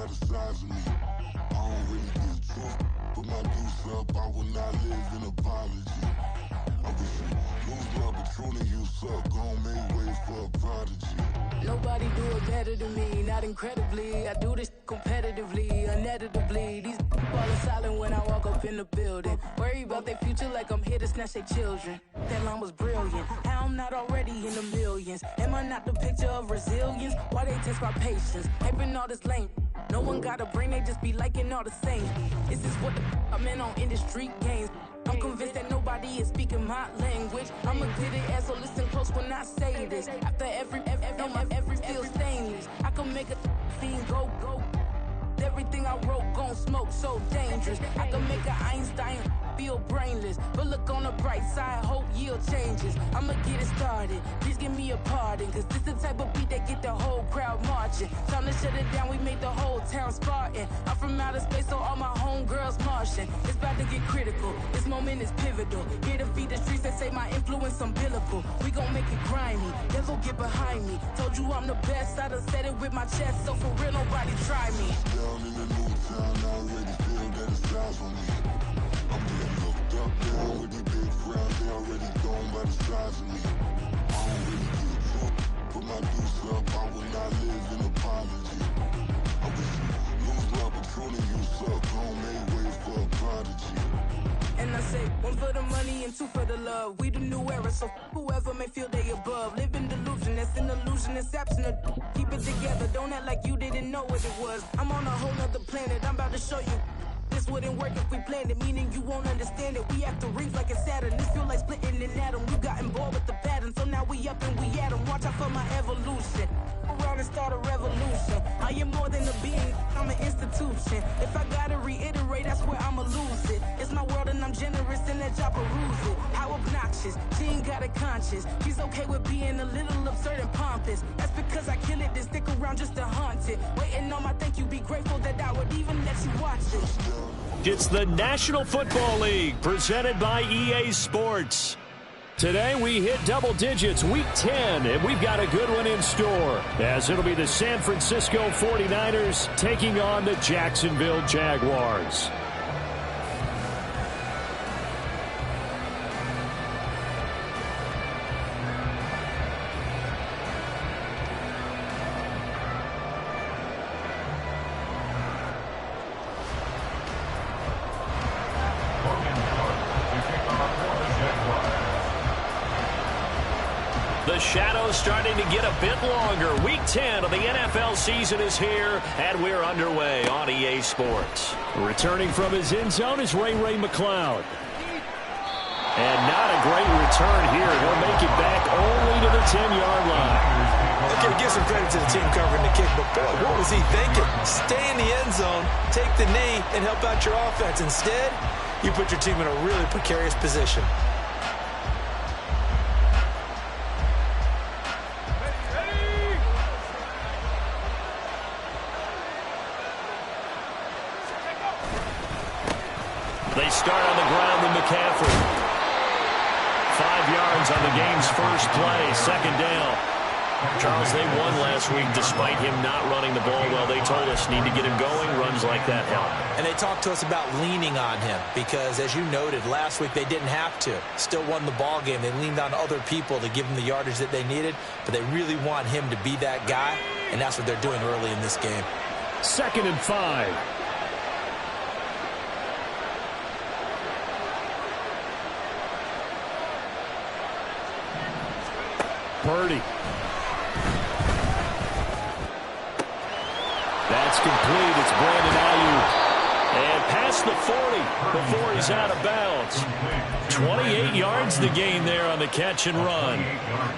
by the size of me. I don't really get drunk. Put my deuce up, I will not live in apology. I wish you lose love, but truly you suck. Gon' make way for a prodigy. Nobody do it better than me, not incredibly. I do this competitively, uneditably. These falling silent when I walk up in the building. Worry about their future like I'm here to snatch their children. That line was brilliant. How I'm not already in the millions? Am I not the picture of resilience? Why they test my patience? Hyping all this lame. No one got a brain, they just be liking all the same. This is what the I'm in on industry games. I'm convinced that nobody is speaking my language. I'ma get it as so listen close when I say this. After every feel stainless. I can make a scene go. Everything I wrote gon' smoke, so dangerous. I can make an Einstein feel brainless. But look on the bright side, hope yield changes. I'ma get it started, please give me a pardon. Cause this the type of beat that get the whole crowd marching. Time to shut it down, we made the whole town Spartan. I'm from outer space, so all my homegirls Martian. It's about to get critical, this moment is pivotal. Here to feed the streets that say my influence umbilical. We gon' make it grimy, never get behind me. Told you I'm the best, I done said it with my chest. So for real, nobody try me. Down in the new town, I already feel that it's eyes on me. I'm getting looked up down with these big crowds, they already gone by the size of me. I don't really get drunk, put my deuce up, I will not live in apology. I wish you lose love, but truly you suck, gon' make way for a prodigy. And I say, one for the money and two for the love. We the new era, so whoever may feel they above. Live in delusion, that's an illusion, it's absent of. Keep it together, don't act like you didn't know what it was. I'm on a whole nother planet, I'm about to show you. This wouldn't work if we planned it, meaning you won't understand it. We have to rings like it's Saturn. This feel like splitting an atom. You got involved with the pattern, so now we up and we at 'em. Watch out for my evolution. Around and start a revolution. I am more than a being, I'm an institution. If I gotta reiterate, that's where I'ma lose it. It's my world and I'm generous and let y'all peruse it. How obnoxious, she ain't got a conscience. She's okay with being a little absurd and pompous. That's because I kill it, then stick around just to haunt it. Waiting on my thank you, be grateful that I would even let you watch it. It's the National Football League, presented by EA Sports. Today we hit double digits, week 10, and we've got a good one in store, as it'll be the San Francisco 49ers taking on the Jacksonville Jaguars. The shadow's starting to get a bit longer. Week 10 of the NFL season is here, and we're underway on EA Sports. Returning from his end zone is Ray McCloud. And not a great return here. He'll make it back only to the 10-yard line. Okay, give some credit to the team covering the kick, but boy, what was he thinking? Stay in the end zone, take the knee, and help out your offense. Instead, you put your team in a really precarious position. They start on the ground with McCaffrey. 5 yards on the game's first play, second down. Charles, they won last week despite him not running the ball well. They told us need to get him going. Runs like that help. And they talked to us about leaning on him because, as you noted, last week they didn't have to. Still won the ball game. They leaned on other people to give them the yardage that they needed, but they really want him to be that guy, and that's what they're doing early in this game. 2nd and 5. Purdy. That's complete. It's Brandon Ayuk. And past the 40 before he's out of bounds. 28 yards the gain there on the catch and run.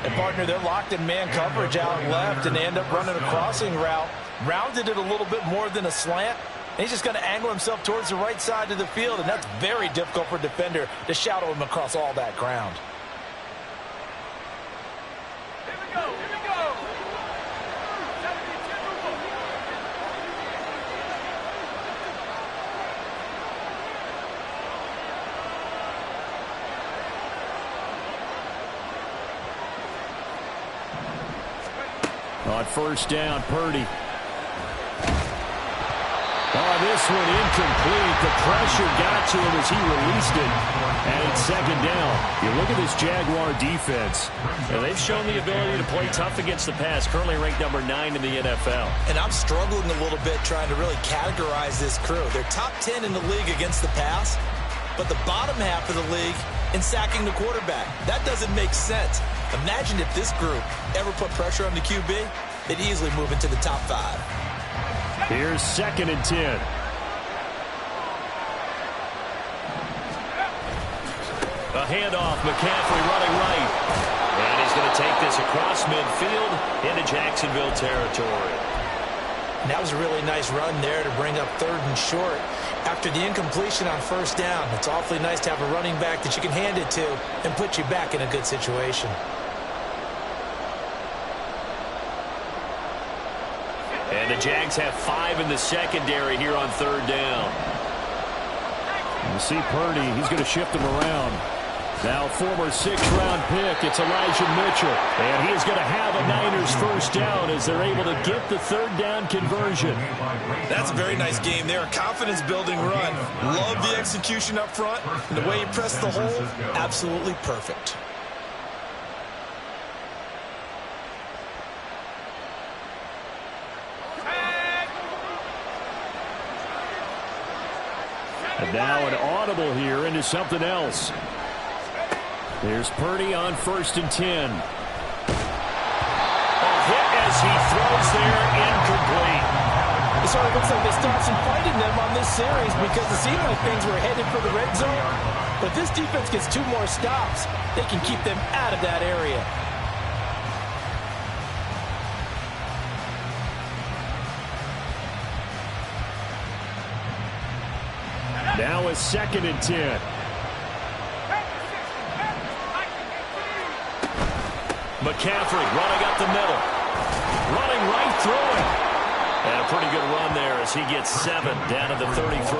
And, partner, they're locked in man coverage out left, and they end up running a crossing route. Rounded it a little bit more than a slant. And he's just going to angle himself towards the right side of the field, and that's very difficult for a defender to shadow him across all that ground. On first down, Purdy. Oh, this one incomplete. The pressure got to him as he released it. And it's second down. You look at this Jaguar defense. And they've shown the ability to play tough against the pass. Currently ranked number 9 in the NFL. And I'm struggling a little bit trying to really categorize this crew. They're top 10 in the league against the pass, but the bottom half of the league in sacking the quarterback. That doesn't make sense. Imagine if this group ever put pressure on the QB, they'd easily move into the top 5. Here's 2nd and 10. A handoff, McCaffrey running right. And he's going to take this across midfield into Jacksonville territory. And that was a really nice run there to bring up 3rd and short. After the incompletion on 1st down, it's awfully nice to have a running back that you can hand it to and put you back in a good situation. And the Jags have 5 in the secondary here on 3rd down. You see Purdy, he's going to shift him around. Now former 6th-round pick, it's Elijah Mitchell. And he is going to have a Niners first down as they're able to get the 3rd down conversion. That's a very nice game there. A confidence-building run. Love the execution up front. And the way he pressed the hole, absolutely perfect. And now an audible here into something else. There's Purdy on 1st and 10. A hit as he throws there, incomplete. So it looks like they stopped some fighting them on this series because it seemed like things were headed for the red zone. But this defense gets 2 more stops. They can keep them out of that area. Now a 2nd and 10. McCaffrey running up the middle. Running right through it. And a pretty good run there as he gets 7 down to the 33.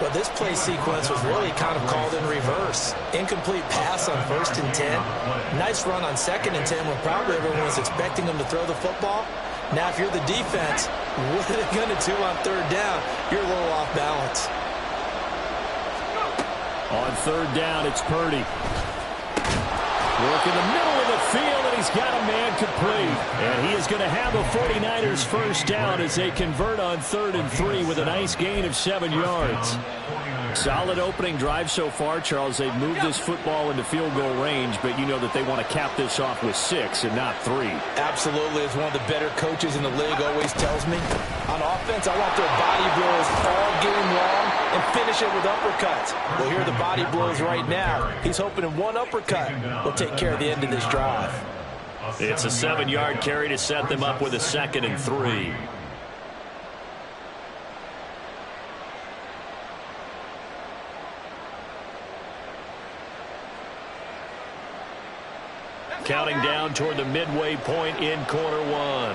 Well, this play sequence was really kind of called in reverse. Incomplete pass on 1st and 10. Nice run on 2nd and 10 when probably everyone was expecting him to throw the football. Now, if you're the defense, what are they going to do on 3rd down? You're a little off balance. On 3rd down, it's Purdy. Work in the middle of the field, and he's got a man complete. And he is going to have a 49ers first down as they convert on 3rd and 3 with a nice gain of 7 yards. Solid opening drive so far, Charles. They've moved this football into field goal range, but you know that they want to cap this off with 6 and not 3. Absolutely. As one of the better coaches in the league always tells me, on offense, I want their body blows all game long and finish it with uppercuts. Well, here are the body blows right now. He's hoping in one uppercut will take care of the end of this drive. It's a 7-yard carry to set them up with a 2nd and 3. Counting down toward the midway point in quarter 1.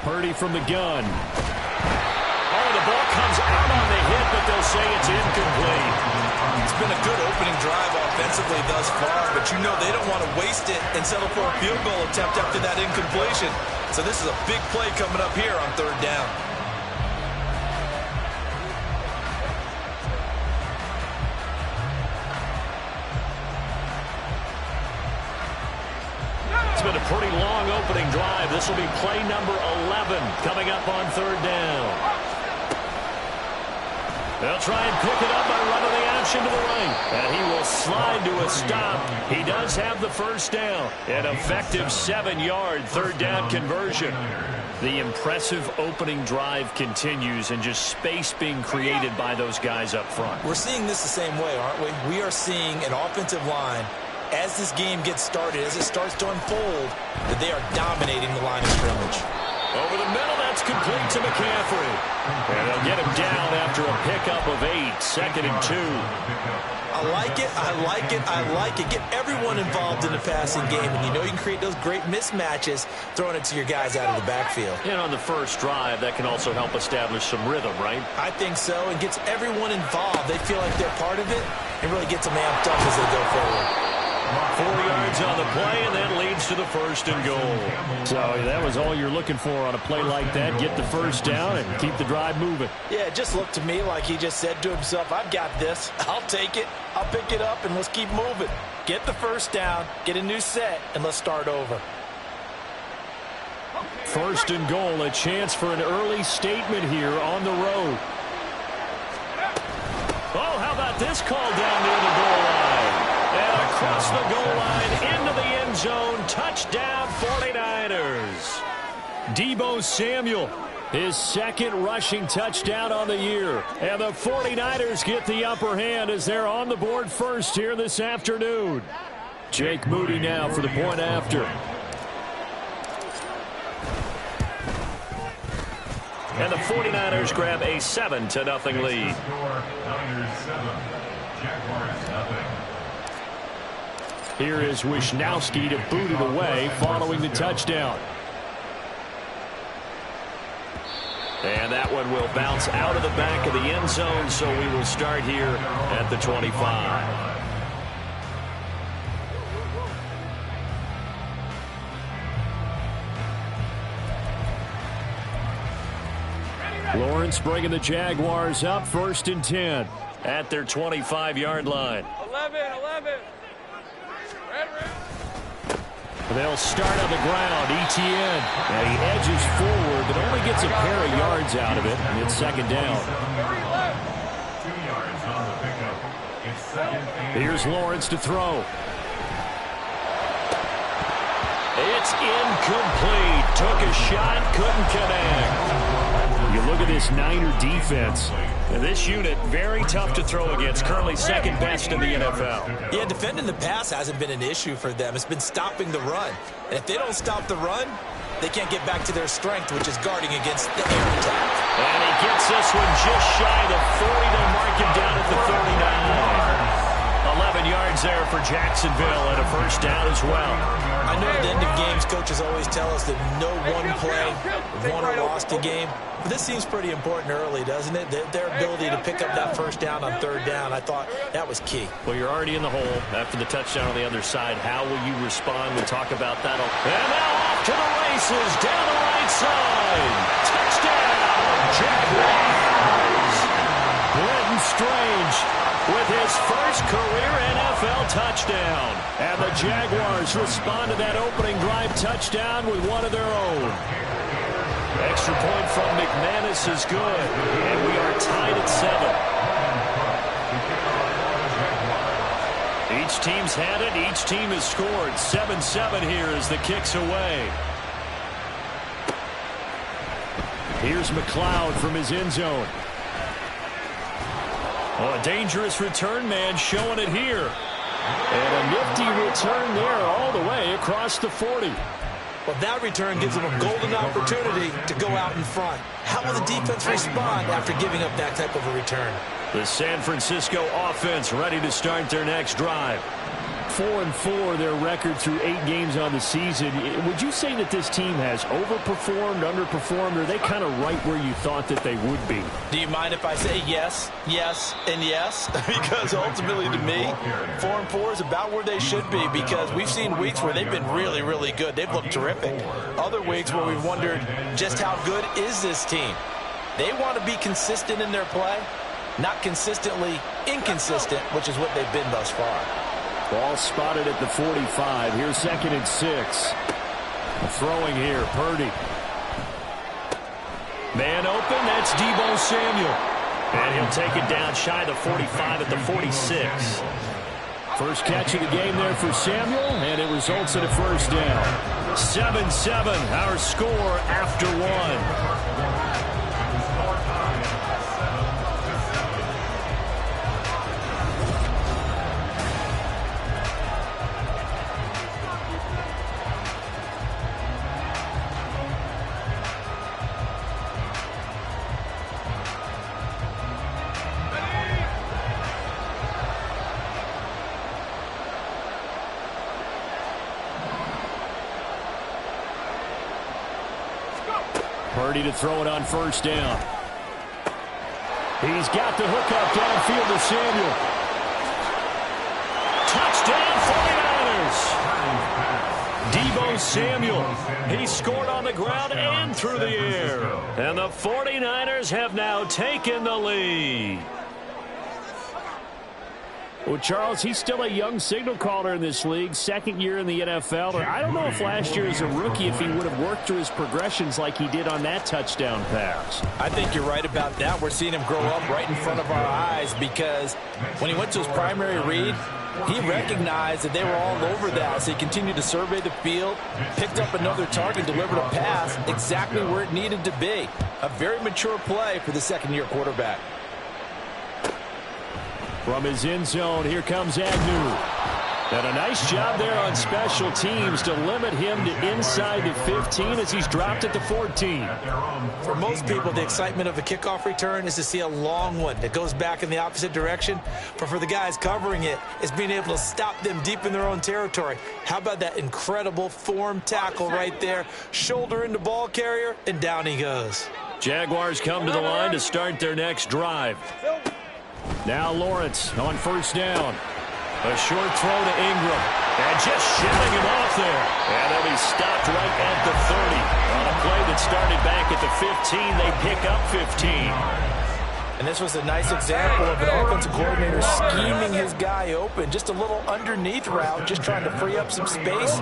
Purdy from the gun. Oh, the ball comes out on the hit, but they'll say it's incomplete. It's been a good opening drive offensively thus far, but you know they don't want to waste it and settle for a field goal attempt after that incompletion. So this is a big play coming up here on 3rd down. It's been a pretty long opening drive. This will be play number 11 coming up on 3rd down. They'll try and pick it up by running the option to the right. And he will slide to a stop. He does have the first down. An effective 7-yard 3rd down conversion. The impressive opening drive continues and just space being created by those guys up front. We're seeing this the same way, aren't we? We are seeing an offensive line, as this game gets started, as it starts to unfold, that they are dominating the line of scrimmage. Over the middle, that's complete to McCaffrey. And they'll get him down after a pickup of 8, 2nd and 2. I like it, I like it, I like it. Get everyone involved in the passing game, and you know you can create those great mismatches throwing it to your guys out of the backfield. And on the first drive, that can also help establish some rhythm, right? I think so, and gets everyone involved. They feel like they're part of it and really gets them amped up as they go forward. 4 yards on the play, and that leads to the 1st and goal. So that was all you're looking for on a play like that. Get the first down and keep the drive moving. Yeah, it just looked to me like he just said to himself, I've got this. I'll take it. I'll pick it up, and let's keep moving. Get the first down, get a new set, and let's start over. 1st and goal, a chance for an early statement here on the road. Oh, how about this call down near the goal line? And across the goal line into the end zone. Touchdown, 49ers. Deebo Samuel, his 2nd rushing touchdown on the year. And the 49ers get the upper hand as they're on the board first here this afternoon. Jake Moody now for the point after. And the 49ers grab a 7-0 lead. Here is Wisnowski to boot it away following the touchdown. And that one will bounce out of the back of the end zone, so we will start here at the 25. Lawrence bringing the Jaguars up, 1st and 10. At their 25-yard line. 11. They'll start on the ground. Etienne. And he edges forward, but only gets a pair of yards out of it. And it's 2nd down. 2 yards on the pickup. It's 2nd. Here's Lawrence to throw. It's incomplete. Took a shot, couldn't connect. You look at this Niner defense. And this unit, very tough to throw against. Currently 2nd best in the NFL. Yeah, defending the pass hasn't been an issue for them. It's been stopping the run. And if they don't stop the run, they can't get back to their strength, which is guarding against the air attack. And he gets this one just shy of the 40. They'll mark him down at the 39. 11 yards there for Jacksonville and a 1st down as well. I know at the end of games, coaches always tell us that no one play won or lost a game. But this seems pretty important early, doesn't it? Their ability to pick up that 1st down on 3rd down, I thought that was key. Well, you're already in the hole after the touchdown on the other side. How will you respond? We'll talk about that. And now off to the races down the right side. Touchdown, Jaguars. Brenton Strange with his first career NFL touchdown. And the Jaguars respond to that opening drive touchdown with one of their own. Extra point from McManus is good. And we are tied at 7. Each team's had it. Each team has scored. 7-7 here as the kick's away. Here's McLeod from his end zone. Oh, a dangerous return man showing it here. And a nifty return there all the way across the 40. Well, that return gives them a golden opportunity to go out in front. How will the defense respond after giving up that type of a return? The San Francisco offense ready to start their next drive. 4-4 their record through 8 games on the season. Would you say that this team has overperformed, underperformed, or are they kind of right where you thought that they would be? Do you mind if I say yes, yes, and yes? Because ultimately to me, 4-4 is about where they should be, because we've seen weeks where they've been really, really good. They've looked terrific. Other weeks where we've wondered just how good is this team. They want to be consistent in their play, not consistently inconsistent, which is what they've been thus far. Ball spotted at the 45. Here's 2nd and 6. Throwing here, Purdy. Man open, that's Deebo Samuel. And he'll take it down shy of the 45 at the 46. First catch of the game there for Samuel, and it results in a 1st down. 7-7, our score after 1. Purdy to throw it on 1st down. He's got the hookup downfield to Samuel. Touchdown, Deebo Samuel. He scored on the ground and through the air. And the 49ers have now taken the lead. Well, Charles, he's still a young signal caller in this league, second year in the NFL. I don't know if last year as a rookie if he would have worked through his progressions like he did on that touchdown pass. I think you're right about that. We're seeing him grow up right in front of our eyes because when he went to his primary read, he recognized that they were all over that, so he continued to survey the field, picked up another target, delivered a pass exactly where it needed to be. A very mature play for the second-year quarterback. From his end zone, here comes Agnew. And a nice job there on special teams to limit him to inside the 15 as he's dropped at the 14. For most people, the excitement of a kickoff return is to see a long one that goes back in the opposite direction. But for the guys covering it, it's being able to stop them deep in their own territory. How about that incredible form tackle right there? Shoulder into ball carrier, and down he goes. Jaguars come to the line to start their next drive. Now Lawrence on first down. A short throw to Ingram. And just shipping him off there. And they'll be stopped right at the 30. On a play that started back at the 15, they pick up 15. And this was a nice example of an offensive coordinator scheming his guy open. Just a little underneath route, just trying to free up some space.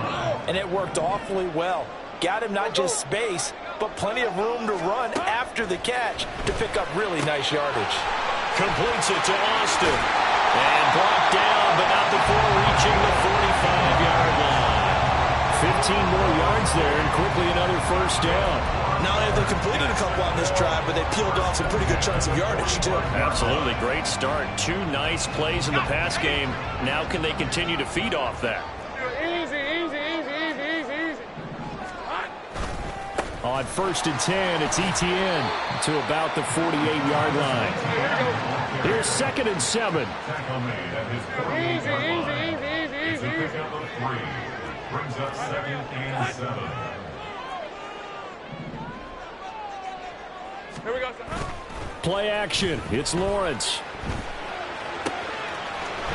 And it worked awfully well. Got him not just space, but plenty of room to run after the catch to pick up really nice yardage. Completes it to Austin. And brought down, but not before reaching the 45-yard line. 15 more yards there, and quickly another first down. Not only have they completed a couple on this drive, but they peeled off some pretty good chunks of yardage, too. Absolutely. Great start. Two nice plays in the pass game. Now can they continue to feed off that? On first and 10, it's Etienne to about the 48-yard line. Here's second and 7. Tackle made at his 48-yard line. It's a pickup of 3. Brings up second and 7. Here we go. Play action. It's Lawrence.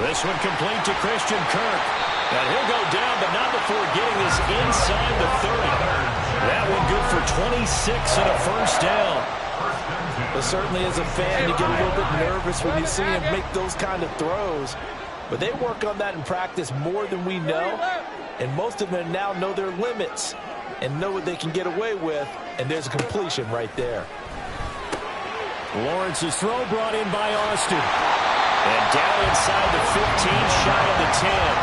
This one complete to Christian Kirk. And he'll go down, but not before getting this inside the 30. That one good for 26 and a first down. But certainly as a fan, you get a little bit nervous when you see him make those kind of throws. But they work on that in practice more than we know. And most of them now know their limits and know what they can get away with. And there's a completion right there. Lawrence's throw brought in by Austin. And down inside the 15, shy of the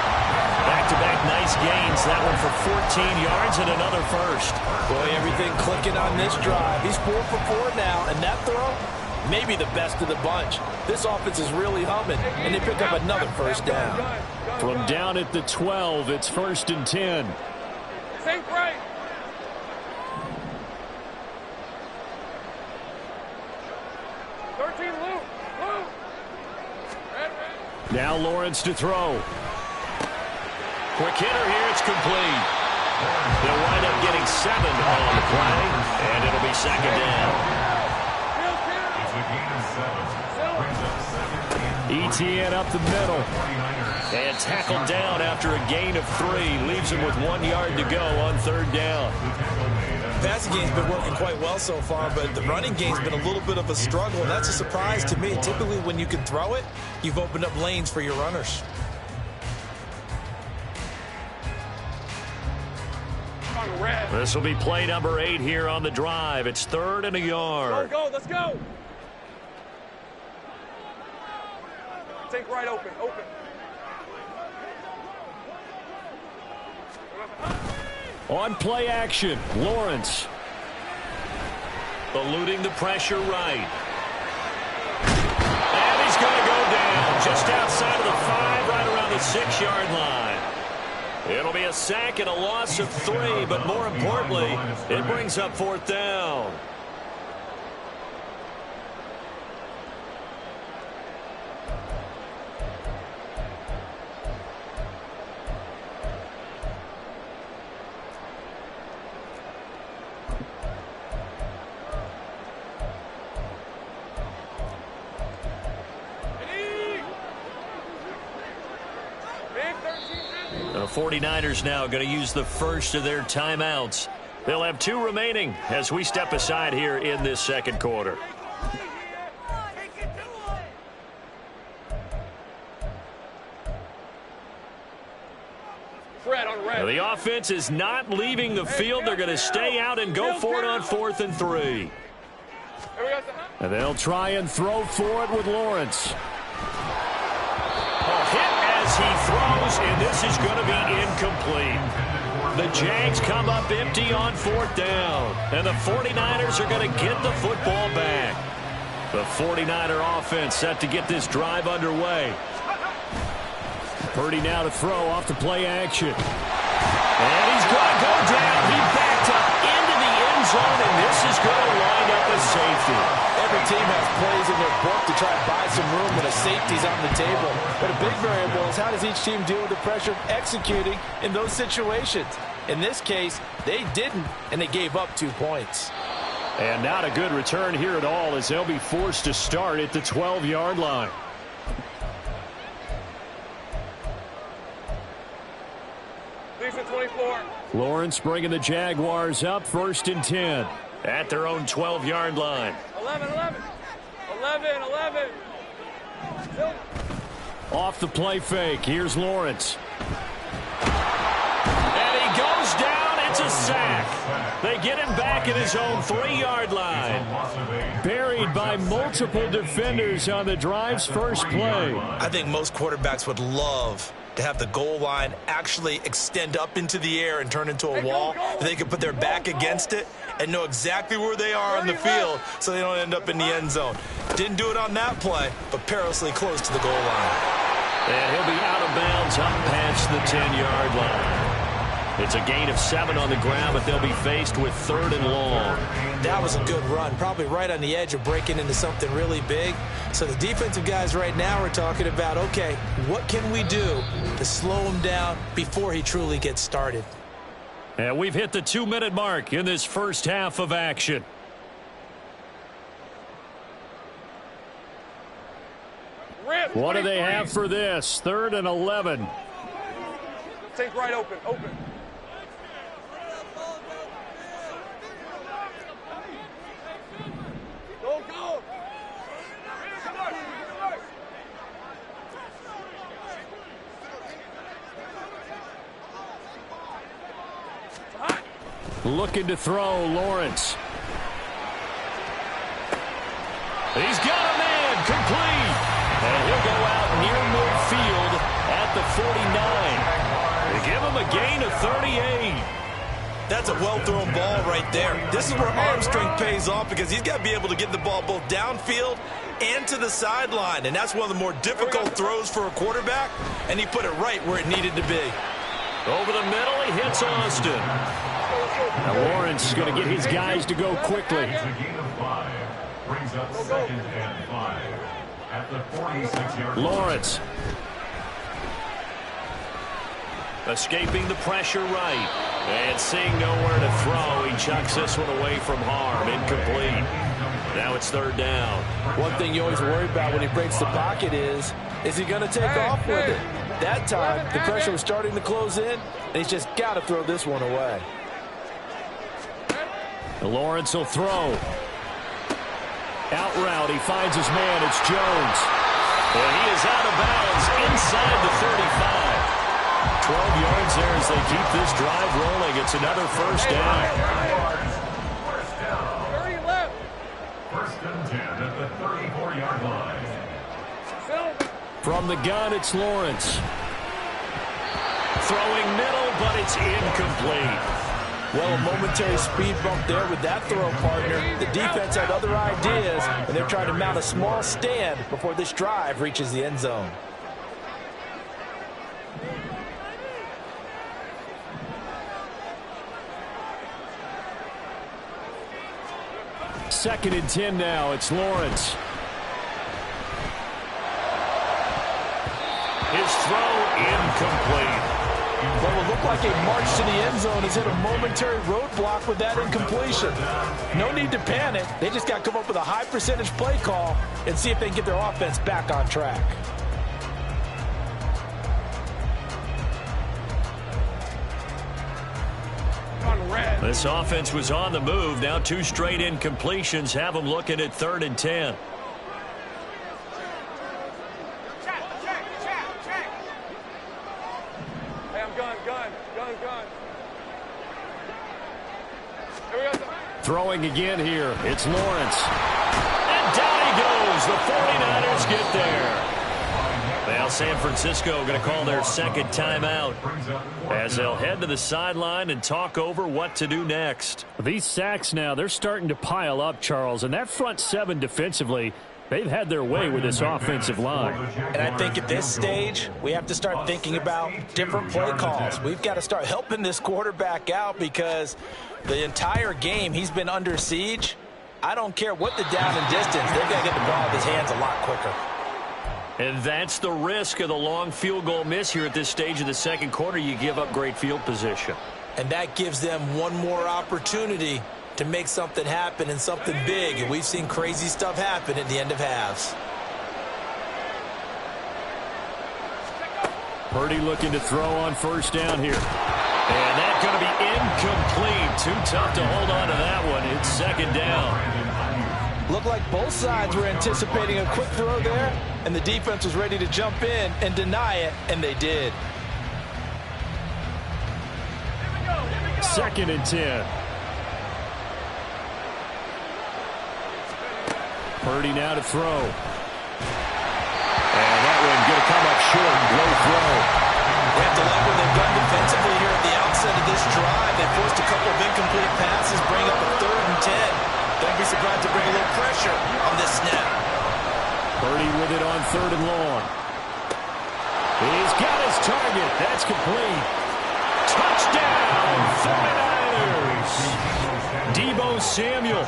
10. Back-to-back nice gains. That one for 14 yards and another first. Boy, everything clicking on this drive. He's 4 for 4 now, and that throw, maybe the best of the bunch. This offense is really humming, and they pick up another first down. From down at the 12, it's first and 10. Sink right. Now Lawrence to throw. Quick hitter here, it's complete. They'll wind up getting 7 on the play, and it'll be second down. It's a gain of 7. Brings up second and Etienne up the middle. And tackled down after a gain of 3. Leaves him with 1 yard to go on third down. Passing game's been working quite well so far, but the running game's been a little bit of a struggle, and that's a surprise to me. Typically, when you can throw it, you've opened up lanes for your runners. This will be play number 8 here on the drive. It's 3rd and a yard. Let's go. Take right open. On play action, Lawrence. Eluding the pressure right. And he's going to go down just outside of the 5, right around the 6-yard line. It'll be a sack and a loss of 3, but more importantly, it brings up 4th down. 49ers now going to use the first of their timeouts. They'll have 2 remaining as we step aside here in this second quarter. Now, the offense is not leaving the field. They're going to stay out and go for it on 4th and 3. And they'll try and throw for it with Lawrence. Hit as he throws, and this is going to be incomplete. The Jags come up empty on 4th down, and the 49ers are going to get the football back. The 49er offense set to get this drive underway. Purdy now to throw off the play action. And he's going to go down. He backed up into the end zone, and this is going to wind up a safety. Every team has plays in their book to try to buy some room when a safety's on the table. But a big variable is how does each team deal with the pressure of executing in those situations. In this case, they didn't, and they gave up 2 points. And not a good return here at all as they'll be forced to start at the 12-yard line. Decent 24. Lawrence bringing the Jaguars up 1st and 10. At their own 12-yard line. 11. Off the play fake. Here's Lawrence. And he goes down. It's a sack. They get him back at his own 3-yard line. Buried by multiple defenders on the drive's first play. I think most quarterbacks would love to have the goal line actually extend up into the air and turn into a wall. They could put their back against it and know exactly where they are on the field so they don't end up in the end zone. Didn't do it on that play, but perilously close to the goal line. And he'll be out of bounds up past the 10-yard line. It's a gain of 7 on the ground, but they'll be faced with 3rd and long. That was a good run, probably right on the edge of breaking into something really big. So the defensive guys right now are talking about, okay, what can we do to slow him down before he truly gets started? And we've hit the 2-minute mark in this first half of action. What do they have for this? 3rd and 11. Take right open. Go. Looking to throw, Lawrence. He's got a man, complete. And he'll go out near midfield at the 49. They give him a gain of 38. That's a well-thrown ball right there. This is where arm strength pays off because he's got to be able to get the ball both downfield and to the sideline. And that's one of the more difficult throws for a quarterback, and he put it right where it needed to be. Over the middle, he hits Austin. Now Lawrence is going to get his guys to go quickly. It's a gain of 5. Brings up 2nd and 5 at the 46-yard line. Lawrence. Escaping the pressure right. And seeing nowhere to throw, he chucks this one away from harm. Incomplete. Now it's 3rd down. One thing you always worry about when he breaks the pocket is he going to take off with it? That time, the pressure was starting to close in, and he's just got to throw this one away. Lawrence will throw. Out route, he finds his man. It's Jones. And he is out of bounds inside the 35. 12 yards there as they keep this drive rolling. It's another 1st down. 1st and 10 at the 34-yard line. From the gun, it's Lawrence. Throwing middle, but it's incomplete. Well, a momentary speed bump there with that throw, partner. The defense had other ideas, and they're trying to mount a small stand before this drive reaches the end zone. Second and 10 now. It's Lawrence. His throw incomplete. What will look like a march to the end zone has hit a momentary roadblock with that incompletion. No need to panic. They just got to come up with a high percentage play call and see if they can get their offense back on track. This offense was on the move. Now 2 straight incompletions have them looking at 3rd and 10. Hey, I'm gun. Here we go. Throwing again here. It's Lawrence. And down he goes. The 49ers get there. Now San Francisco going to call their second timeout as they'll head to the sideline and talk over what to do next. These sacks now, they're starting to pile up, Charles, and that front 7 defensively, they've had their way with this offensive line. And I think at this stage, we have to start thinking about different play calls. We've got to start helping this quarterback out because the entire game he's been under siege. I don't care what the down and distance, they've got to get the ball out of his hands a lot quicker. And that's the risk of the long field goal miss here at this stage of the second quarter. You give up great field position. And that gives them one more opportunity to make something happen and something big. And we've seen crazy stuff happen at the end of halves. Purdy looking to throw on first down here. And that's going to be incomplete. Too tough to hold on to that one. It's second down. Looked like both sides were anticipating a quick throw there, and the defense was ready to jump in and deny it, and they did. 2nd and 10. Purdy now to throw. And that one going to come up short. Low throw. We have to like what they've done defensively here at the outset of this drive. They forced a couple of incomplete passes, bring up a 3rd and 10. Don't be surprised to bring a little pressure on this snap. Purdy with it on 3rd and long. He's got his target. That's complete. Touchdown, 49ers. Deebo Samuel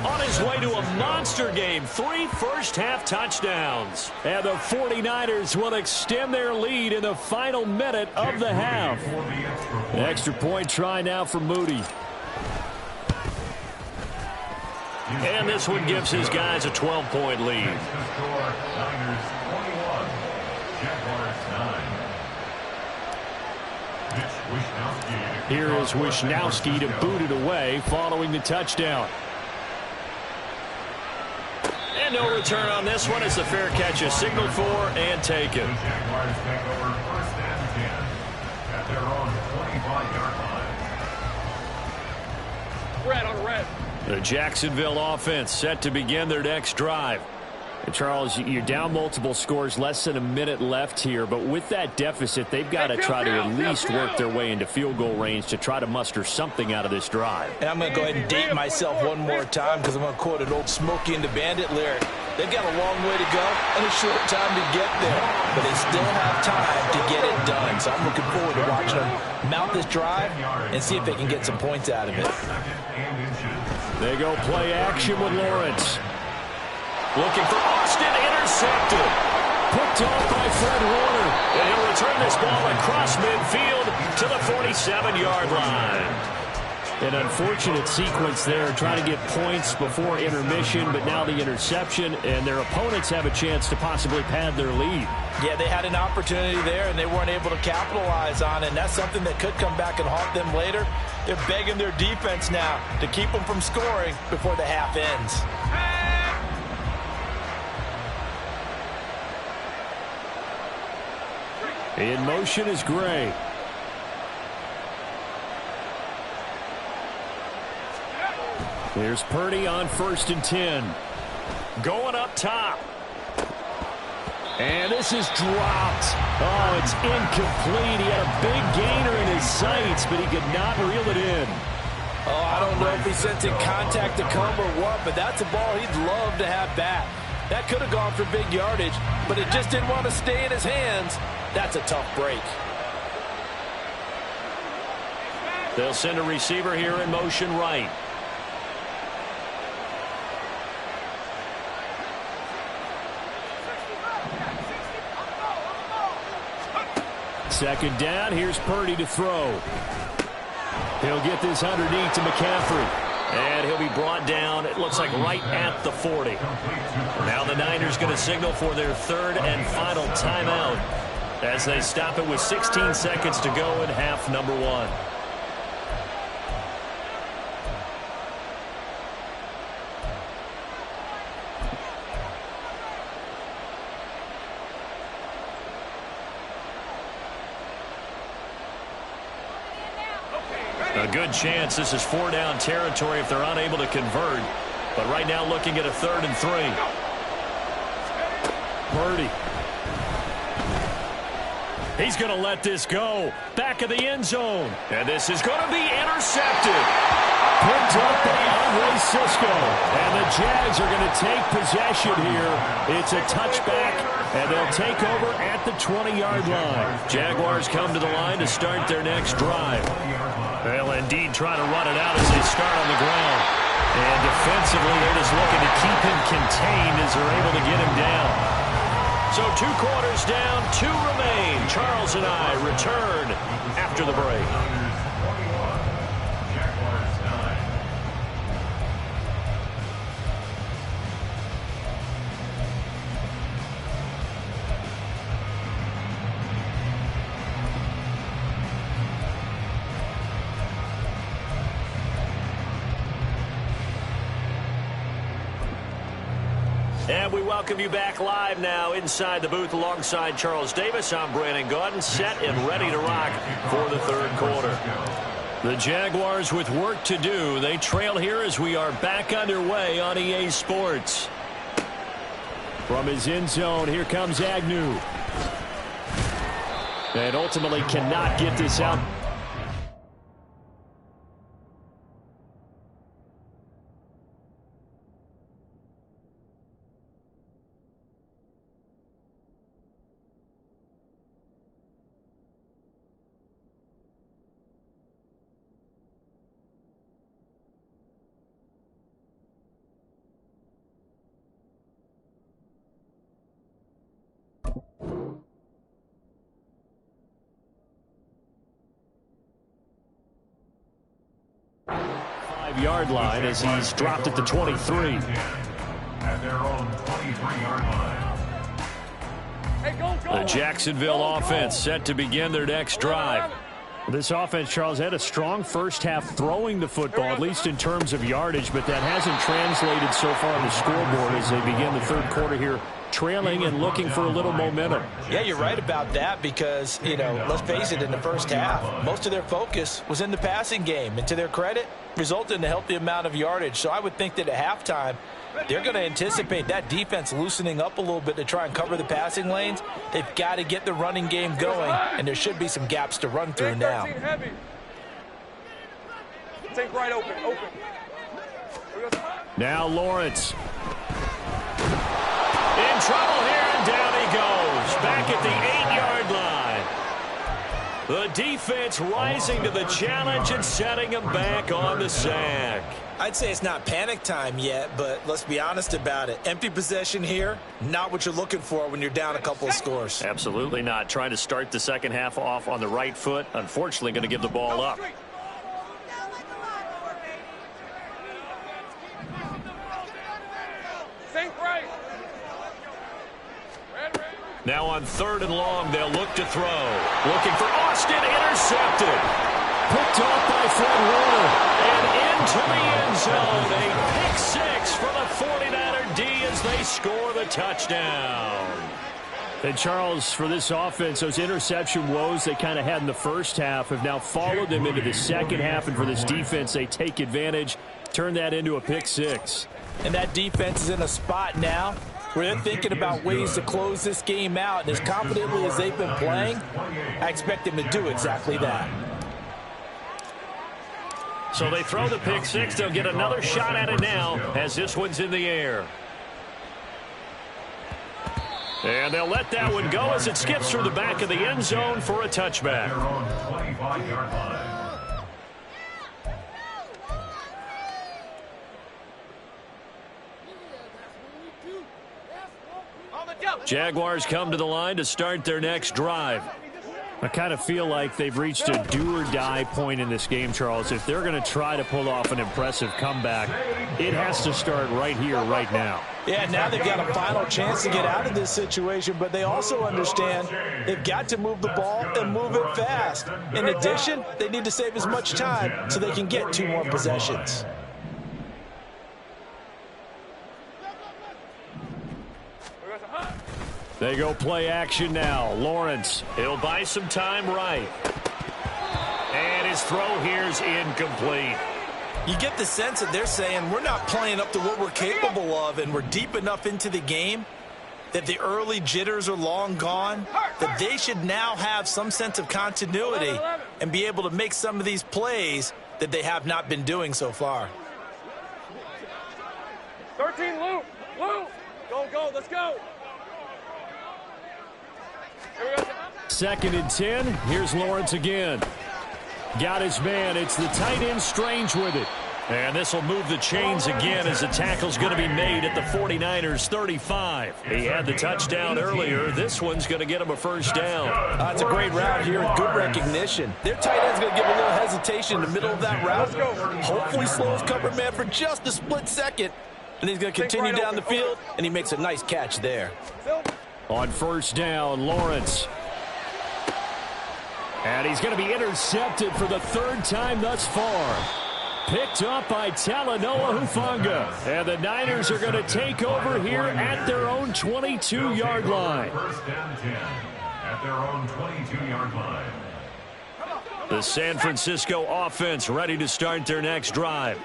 on his way to a monster game. 3 first-half touchdowns. And the 49ers will extend their lead in the final minute of the half. An extra point try now for Moody. And this one gives his guys a 12-point lead. Niners 21, Jaguars 9. Here is Wishnowsky to boot it away following the touchdown. And no return on this one as the fair catch is signaled for and taken. The Jaguars take over 1st and 10 at their own 25-yard line. Red on red. The Jacksonville offense set to begin their next drive. And Charles, you're down multiple scores, less than a minute left here, but with that deficit, they've got to try to at least work their way into field goal range to try to muster something out of this drive. And I'm going to go ahead and date myself one more time because I'm going to quote an old Smokey and the Bandit lyric. They've got a long way to go and a short time to get there, but they still have time to get it done. So I'm looking forward to watching them mount this drive and see if they can get some points out of it. They go play action with Lawrence. Looking for Austin, intercepted. Picked off by Fred Warner. And he'll return this ball across midfield to the 47-yard line. An unfortunate sequence there, trying to get points before intermission, but now the interception, and their opponents have a chance to possibly pad their lead. Yeah, they had an opportunity there, and they weren't able to capitalize on it, and that's something that could come back and haunt them later. They're begging their defense now to keep them from scoring before the half ends. In motion is Gray. Here's Purdy on 1st and 10. Going up top. And this is dropped. Oh, it's incomplete. He had a big gainer in his sights, but he could not reel it in. Oh, I don't know if he's sensing contact to come or what, but that's a ball he'd love to have back. That could have gone for big yardage, but it just didn't want to stay in his hands. That's a tough break. They'll send a receiver here in motion right. Second down, here's Purdy to throw. He'll get this underneath to McCaffrey. And he'll be brought down, it looks like right at the 40. Now the Niners going to signal for their 3rd and final timeout as they stop it with 16 seconds to go in half number 1. A good chance this is 4-down territory if they're unable to convert. But right now looking at a 3rd and 3. Purdy. He's going to let this go. Back of the end zone. And this is going to be intercepted. Picked up by Andre Cisco. And the Jags are going to take possession here. It's a touchback, and they'll take over at the 20-yard line. Jaguars come to the line to start their next drive. They'll indeed try to run it out as they start on the ground. And defensively, they're just looking to keep him contained as they're able to get him down. So 2 quarters down, 2 remain. Charles and I return after the break. And we welcome you back live now inside the booth alongside Charles Davis. I'm Brandon Gaudin, set and ready to rock for the 3rd quarter. The Jaguars with work to do. They trail here as we are back underway on EA Sports. From his end zone, here comes Agnew. And ultimately cannot get this out. Yard line as he's dropped at the 23. At their own 23-yard line. The Jacksonville offense set to begin their next drive. This offense, Charles, had a strong first half throwing the football, at least in terms of yardage, but that hasn't translated so far on the scoreboard as they begin the 3rd quarter here, trailing and looking for a little momentum. Yeah, you're right about that because, you know, let's face it, in the first half, most of their focus was in the passing game. And to their credit, resulted in a healthy amount of yardage. So I would think that at halftime, they're going to anticipate that defense loosening up a little bit to try and cover the passing lanes. They've got to get the running game going, and there should be some gaps to run through now. Take right open. Now Lawrence. In trouble here, and down he goes. Back at the 8-yard line. The defense rising to the challenge and setting him back on the sack. I'd say it's not panic time yet, but let's be honest about it. Empty possession here, not what you're looking for when you're down a couple of scores. Absolutely not. Trying to start the second half off on the right foot. Unfortunately, going to give the ball up. Now on 3rd and long, they'll look to throw. Looking for Austin, intercepted. Picked off by Fred Warner. And into the end zone. A pick 6 for the 49er D as they score the touchdown. And Charles, for this offense, those interception woes they kind of had in the first half have now followed them into the second half. And for this defense, they take advantage, turn that into a pick 6. And that defense is in a spot now where they're thinking about ways to close this game out. And as confidently as they've been playing, I expect them to do exactly that. So they throw the pick 6. They'll get another shot at it now as this one's in the air. And they'll let that one go as it skips through the back of the end zone for a touchback. They're on 25-yard line. Jaguars come to the line to start their next drive. I kind of feel like they've reached a do-or-die point in this game, Charles. If they're going to try to pull off an impressive comeback, it has to start right here, right now. Yeah, now they've got a final chance to get out of this situation, but they also understand they've got to move the ball and move it fast. In addition, they need to save as much time so they can get 2 more possessions. They go play action now. Lawrence. He'll buy some time right. And His throw here's incomplete. You get the sense that they're saying we're not playing up to what we're capable of, and we're deep enough into the game that the early jitters are long gone, that they should now have some sense of continuity and be able to make some of these plays that they have not been doing so far. 13, Lou. Lou. Go, let's go. Here we go. 2nd and 10. Here's Lawrence again. Got his man. It's the tight end Strange with it. And this will move the chains again as the tackle's going to be made at the 49ers 35. He had the touchdown earlier. This one's going to get him a first down. That's a great route here. Good recognition. Their tight end's going to give a little hesitation in the middle of that route. Hopefully slows cover man for just a split second. And he's going to continue down the field, and he makes a nice catch there. On 1st down, Lawrence. And he's going to be intercepted for the 3rd time thus far. Picked up by Talanoa Hufanga. And the Niners are going to take over here at their own 22-yard line. 1st and 10 at their own 22-yard line. The San Francisco offense ready to start their next drive.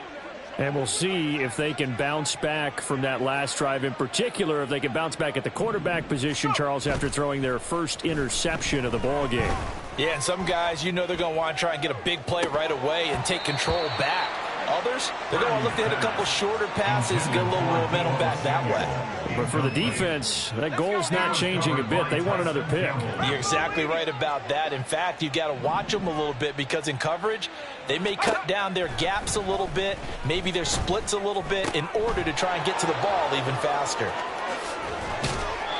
And we'll see if they can bounce back from that last drive. In particular, if they can bounce back at the quarterback position, Charles, after throwing their first interception of the ball game. Yeah, and some guys, you know they're going to want to try and get a big play right away and take control back. Others, they're going to look to hit a couple shorter passes and get a little momentum back that way. But for the defense, that goal's not changing a bit. They want another pick. You're exactly right about that. In fact, you've got to watch them a little bit because in coverage, they may cut down their gaps a little bit, maybe their splits a little bit in order to try and get to the ball even faster.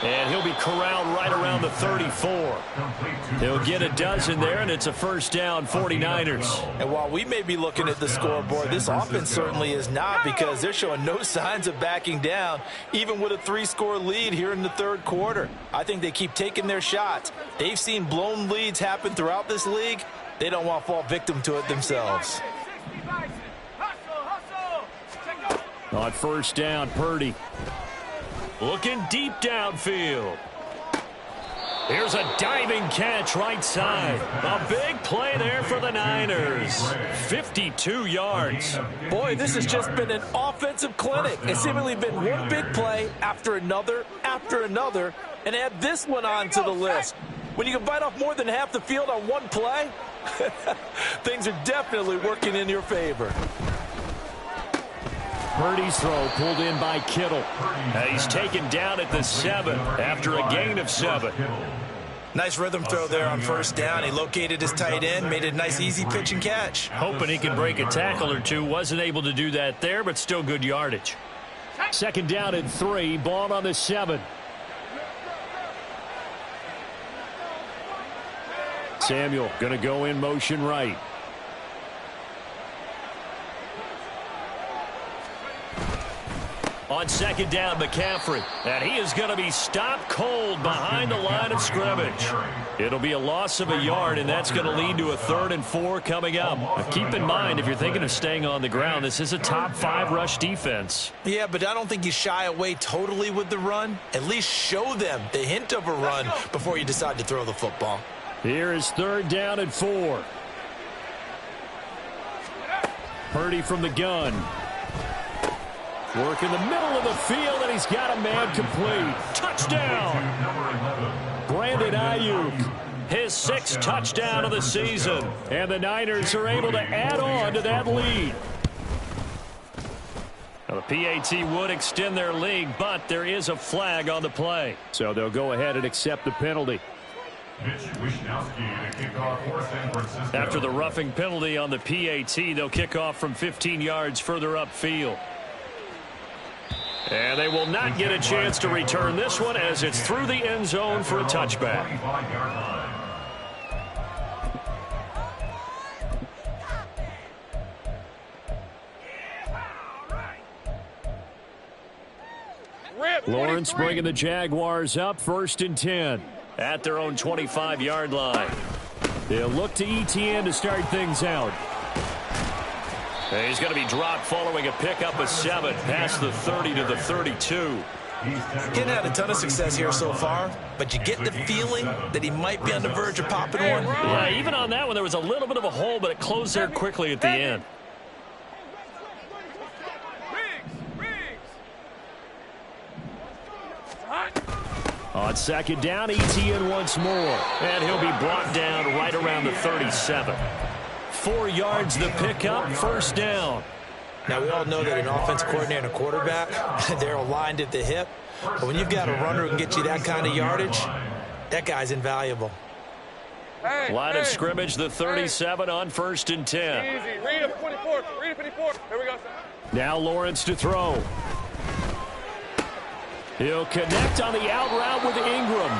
And he'll be corralled right around the 34. He'll get a dozen there, and it's a first down, 49ers. And while we may be looking at the scoreboard, this offense certainly is not, because they're showing no signs of backing down, even with a 3-score lead here in the 3rd quarter. I think they keep taking their shots. They've seen blown leads happen throughout this league. They don't want to fall victim to it themselves. On 1st down, Purdy. Looking deep downfield. Here's a diving catch right side. A big play there for the Niners. 52 yards. Boy, this has just been an offensive clinic. It's seemingly been one big play after another, and add this one on to the list. When you can bite off more than half the field on one play, things are definitely working in your favor. Purdy's throw pulled in by Kittle. He's taken down at the 7 after a gain of 7. Nice rhythm throw there on 1st down. He located his tight end, made it a nice easy pitch and catch. Hoping he can break a tackle or two. Wasn't able to do that there, but still good yardage. 2nd down and 3. Ball on the 7. Samuel going to go in motion right. On 2nd down, McCaffrey. And he is going to be stopped cold behind the line of scrimmage. It'll be a loss of a yard, and that's going to lead to a 3rd and 4 coming up. Now, keep in mind, if you're thinking of staying on the ground, this is a top 5 rush defense. Yeah, but I don't think you shy away totally with the run. At least show them the hint of a run before you decide to throw the football. Here is 3rd down and 4. Purdy from the gun. Work in the middle of the field, and he's got a man complete. Touchdown! Brandon Ayuk. His 6th touchdown of the season. And the Niners are able to add on to that lead. Now, the PAT would extend their lead, but there is a flag on the play. So they'll go ahead and accept the penalty. After the roughing penalty on the PAT, they'll kick off from 15 yards further upfield. And they will not get a chance to return this one as it's through the end zone for a touchback. Lawrence bringing the Jaguars up 1st and 10. At their own 25-yard line. They'll look to ETN to start things out. He's going to be dropped following a pickup of 7 past the 30 to the 32. He's He hadn't had a ton of success here so far, but you get the feeling that he might be on the verge of popping one. Yeah, even on that one, there was a little bit of a hole, but it closed there quickly at the end. On second down, Etienne once more. And he'll be brought down right around the 37. 4 yards the pickup, first down. Now, we all know that an offense coordinator and a quarterback, they're aligned at the hip. But when you've got a runner who can get you that kind of yardage, that guy's invaluable. Line of scrimmage, the 37 on 1st and 10. Easy. Read it 24. Read it 54. Here we go. Now Lawrence to throw. He'll connect on the out route with Ingram.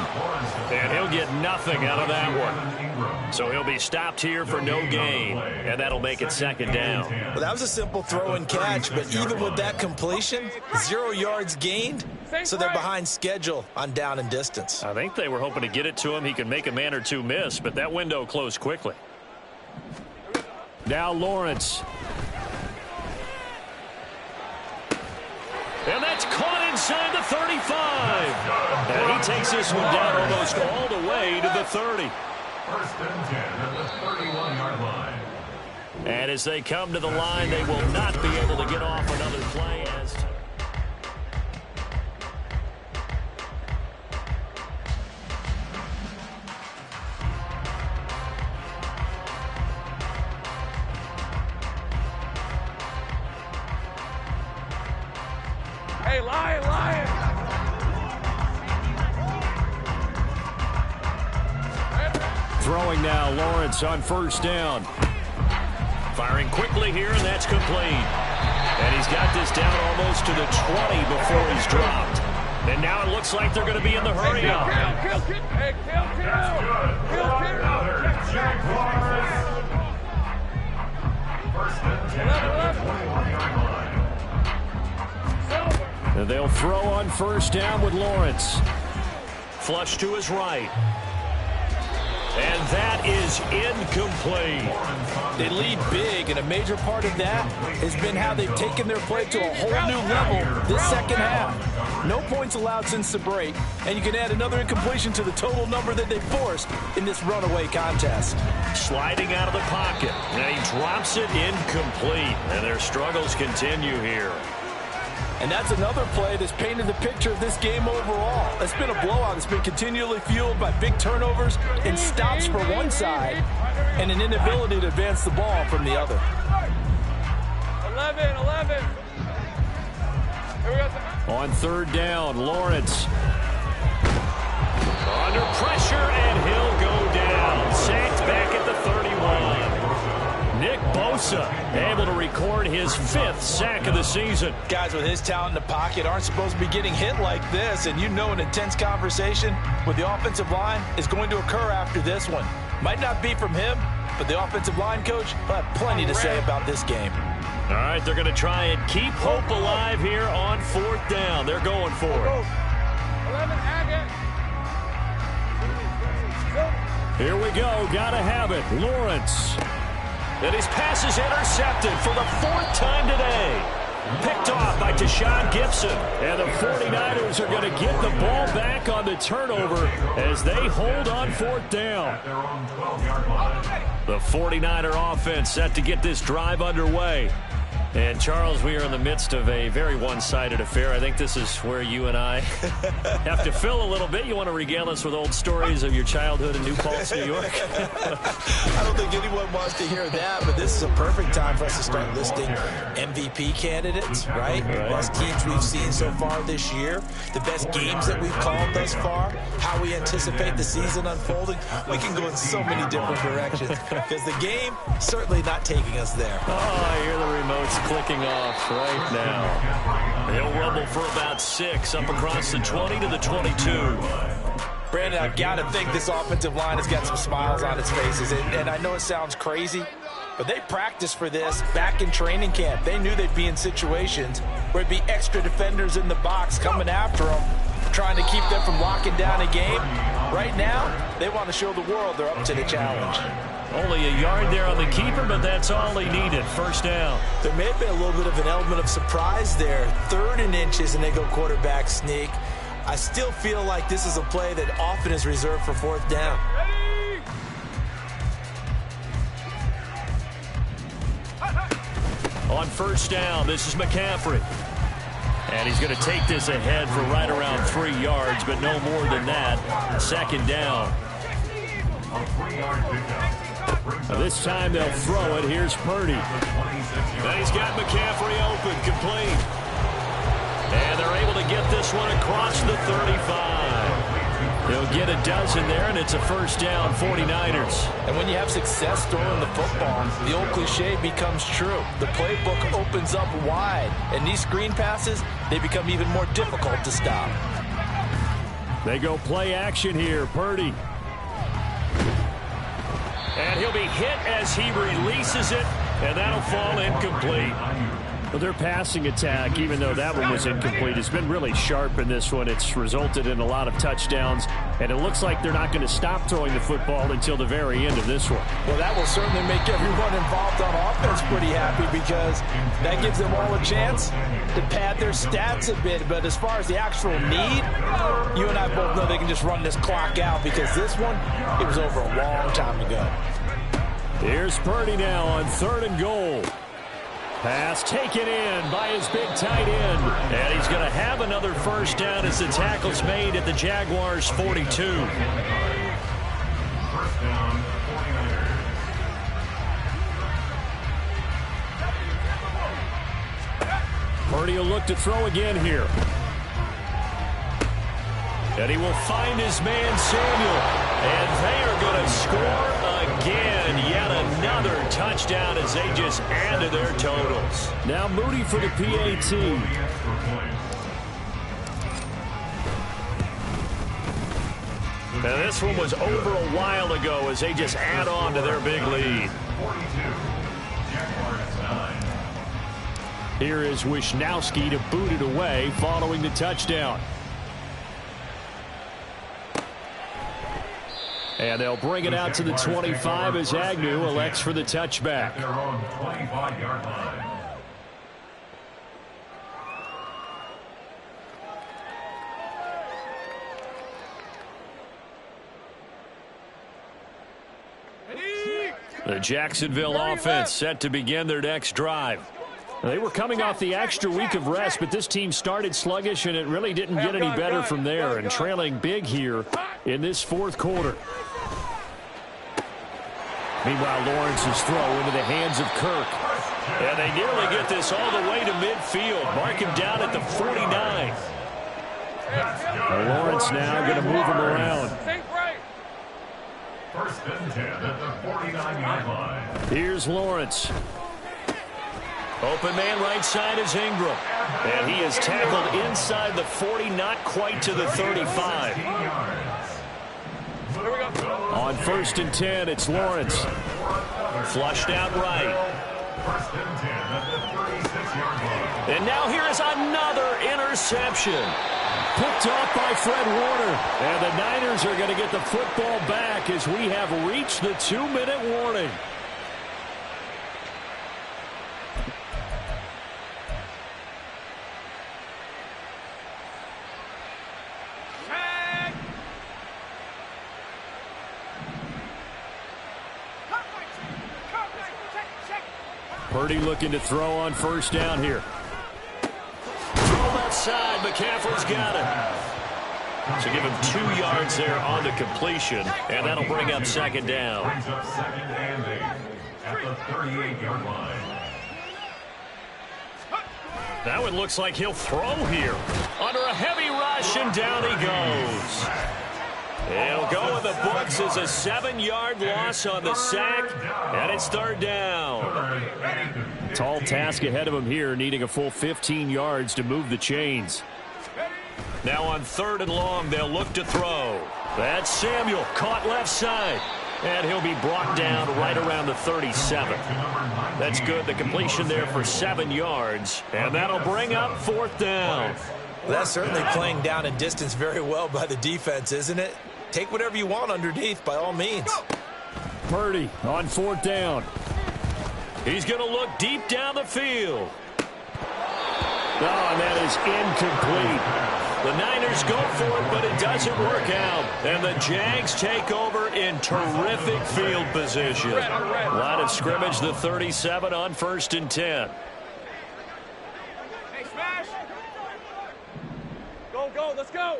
And he'll get nothing out of that one. So he'll be stopped here for no gain. And that'll make it second down. Well, that was a simple throw and catch, but even with that completion, 0 yards gained, so they're behind schedule on down and distance. I think they were hoping to get it to him. He could make a man or two miss, but that window closed quickly. Now Lawrence. And that's caught inside the 35. And he takes this one down almost all the way to the 30. 1st and 10 at the 31-yard line. And as they come to the line, they will not be able to get off another play. Hey, Lion, Lion. Throwing now, Lawrence on 1st down. Firing quickly here, and that's complete. And he's got this down almost to the 20 before he's dropped. And now it looks like they're going to be in the hurry up. Kill. Hey, kill. Another Jaguars. 1st and 10 at the 21-yard line. And they'll throw on 1st down with Lawrence. Flush to his right. And that is incomplete. They lead big, and a major part of that has been how they've taken their play to a whole new level this second half. No points allowed since the break, and you can add another incompletion to the total number that they forced in this runaway contest. Sliding out of the pocket, and he drops it incomplete. And their struggles continue here. And that's another play that's painted the picture of this game overall. It's been a blowout. It's been continually fueled by big turnovers and stops for one side and an inability to advance the ball from the other. 11. Here we go. On 3rd down, Lawrence. Under pressure, and he'll go down. Sacked back at the 31. Nick Bosa able to record his 5th sack of the season. Guys with his talent in the pocket aren't supposed to be getting hit like this, and you know an intense conversation with the offensive line is going to occur after this one. Might not be from him, but the offensive line coach will have plenty to say about this game. All right, they're going to try and keep hope alive here on 4th down. They're going for it. 11, Here we go. Got to have it. Lawrence. And his pass is intercepted for the 4th time today. Picked off by Deshaun Gibson. And the 49ers are going to get the ball back on the turnover as they hold on 4th down. The 49er offense set to get this drive underway. And, Charles, we are in the midst of a very one-sided affair. I think this is where you and I have to fill a little bit. You want to regale us with old stories of your childhood in New Paltz, New York? I don't think anyone wants to hear that, but this is a perfect time for us to start listing MVP candidates, right? The best teams we've seen so far this year, the best games that we've called thus far, how we anticipate the season unfolding. We can go in so many different directions because the game certainly not taking us there. Oh, I hear the remotes clicking off right now. He'll rumble for about 6 up across the 20 to the 22. Brandon, I've got to think this offensive line has got some smiles on its faces. And I know it sounds crazy, but they practiced for this back in training camp. They knew they'd be in situations where it'd be extra defenders in the box coming after them, trying to keep them from locking down a game. Right now, they want to show the world they're up to the challenge. Only a yard there on the keeper, but that's all he needed. First down. There may have been a little bit of an element of surprise there. 3rd and inches, and they go quarterback sneak. I still feel like this is a play that often is reserved for 4th down. On first down, this is McCaffrey. And he's going to take this ahead for right around 3 yards, but no more than that. 2nd down. This time they'll throw it. Here's Purdy. And he's got McCaffrey open, complete. And they're able to get this one across the 35. They'll get a dozen there, and it's a first down, 49ers. And when you have success throwing the football, the old cliche becomes true. The playbook opens up wide, and these screen passes, they become even more difficult to stop. They go play action here. Purdy. And he'll be hit as he releases it, and that'll fall incomplete. Well, their passing attack, even though that one was incomplete, has been really sharp in this one. It's resulted in a lot of touchdowns, and it looks like they're not going to stop throwing the football until the very end of this one. Well, that will certainly make everyone involved on offense pretty happy because that gives them all a chance to pad their stats a bit. But as far as the actual need, you and I both know they can just run this clock out because this one, it was over a long time ago. Here's Purdy now on 3rd and goal. Pass taken in by his big tight end. And he's going to have another first down as the tackle's made at the Jaguars' 42. First down, 49ers. Purdy will look to throw again here. And he will find his man Samuel. And they are going to score again. Yet another touchdown as they just add to their totals. Now Moody for the PAT. Now this one was over a while ago as they just add on to their big lead. 42. Jaguars 9. Here is Wisnowski to boot it away following the touchdown. And they'll bring it out to the 25 as Agnew elects for the touchback. Their own 25-yard line. The Jacksonville offense set to begin their next drive. They were coming off the extra week of rest, but this team started sluggish, and it really didn't get any better from there, and trailing big here in this 4th quarter. Meanwhile, Lawrence's throw into the hands of Kirk. And they nearly get this all the way to midfield. Mark him down at the 49. Lawrence now going to move him around. First and 10 at the 49-yard line. Here's Lawrence. Open man right side is Ingram. And he is tackled inside the 40, not quite to the 35. On 1st and 10, it's Lawrence. Flushed out right. First and 10 at the 36-yard line. And now here is another interception. Picked off by Fred Warner. And the Niners are going to get the football back as we have reached the 2-minute warning. Purdy looking to throw on first down here. Throw left side. McCaffrey's got it. So give him 2 yards there on the completion, and that'll bring up 2nd down. Brings up 2nd and 8 at the 38-yard line. That one looks like he'll throw here. Under a heavy rush, and down he goes. It'll go in the books as a 7-yard loss on the sack, and it's 3rd down. Tall task ahead of him here, needing a full 15 yards to move the chains. Now on 3rd and long, they'll look to throw. That's Samuel, caught left side, and he'll be brought down right around the 37. That's good, the completion there for 7 yards, and that'll bring up 4th down. That's certainly playing down and distance very well by the defense, isn't it? Take whatever you want underneath, by all means. Purdy on 4th down. He's going to look deep down the field. Oh, and that is incomplete. The Niners go for it, but it doesn't work out. And the Jags take over in terrific field position. Line of scrimmage, the 37 on 1st and 10. Hey, smash! Go, go, let's go!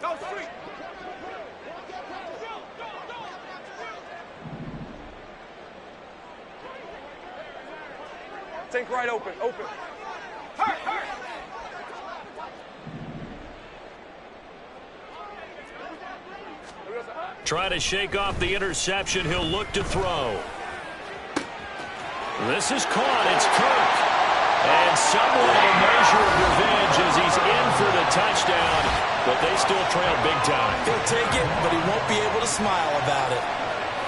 Go, street! Think right, open, open. Hurt, hurt. Trying to shake off the interception. He'll look to throw. This is caught. It's Kirk. And somewhat of a measure of revenge as he's in for the touchdown. But they still trail big time. He'll take it, but he won't be able to smile about it.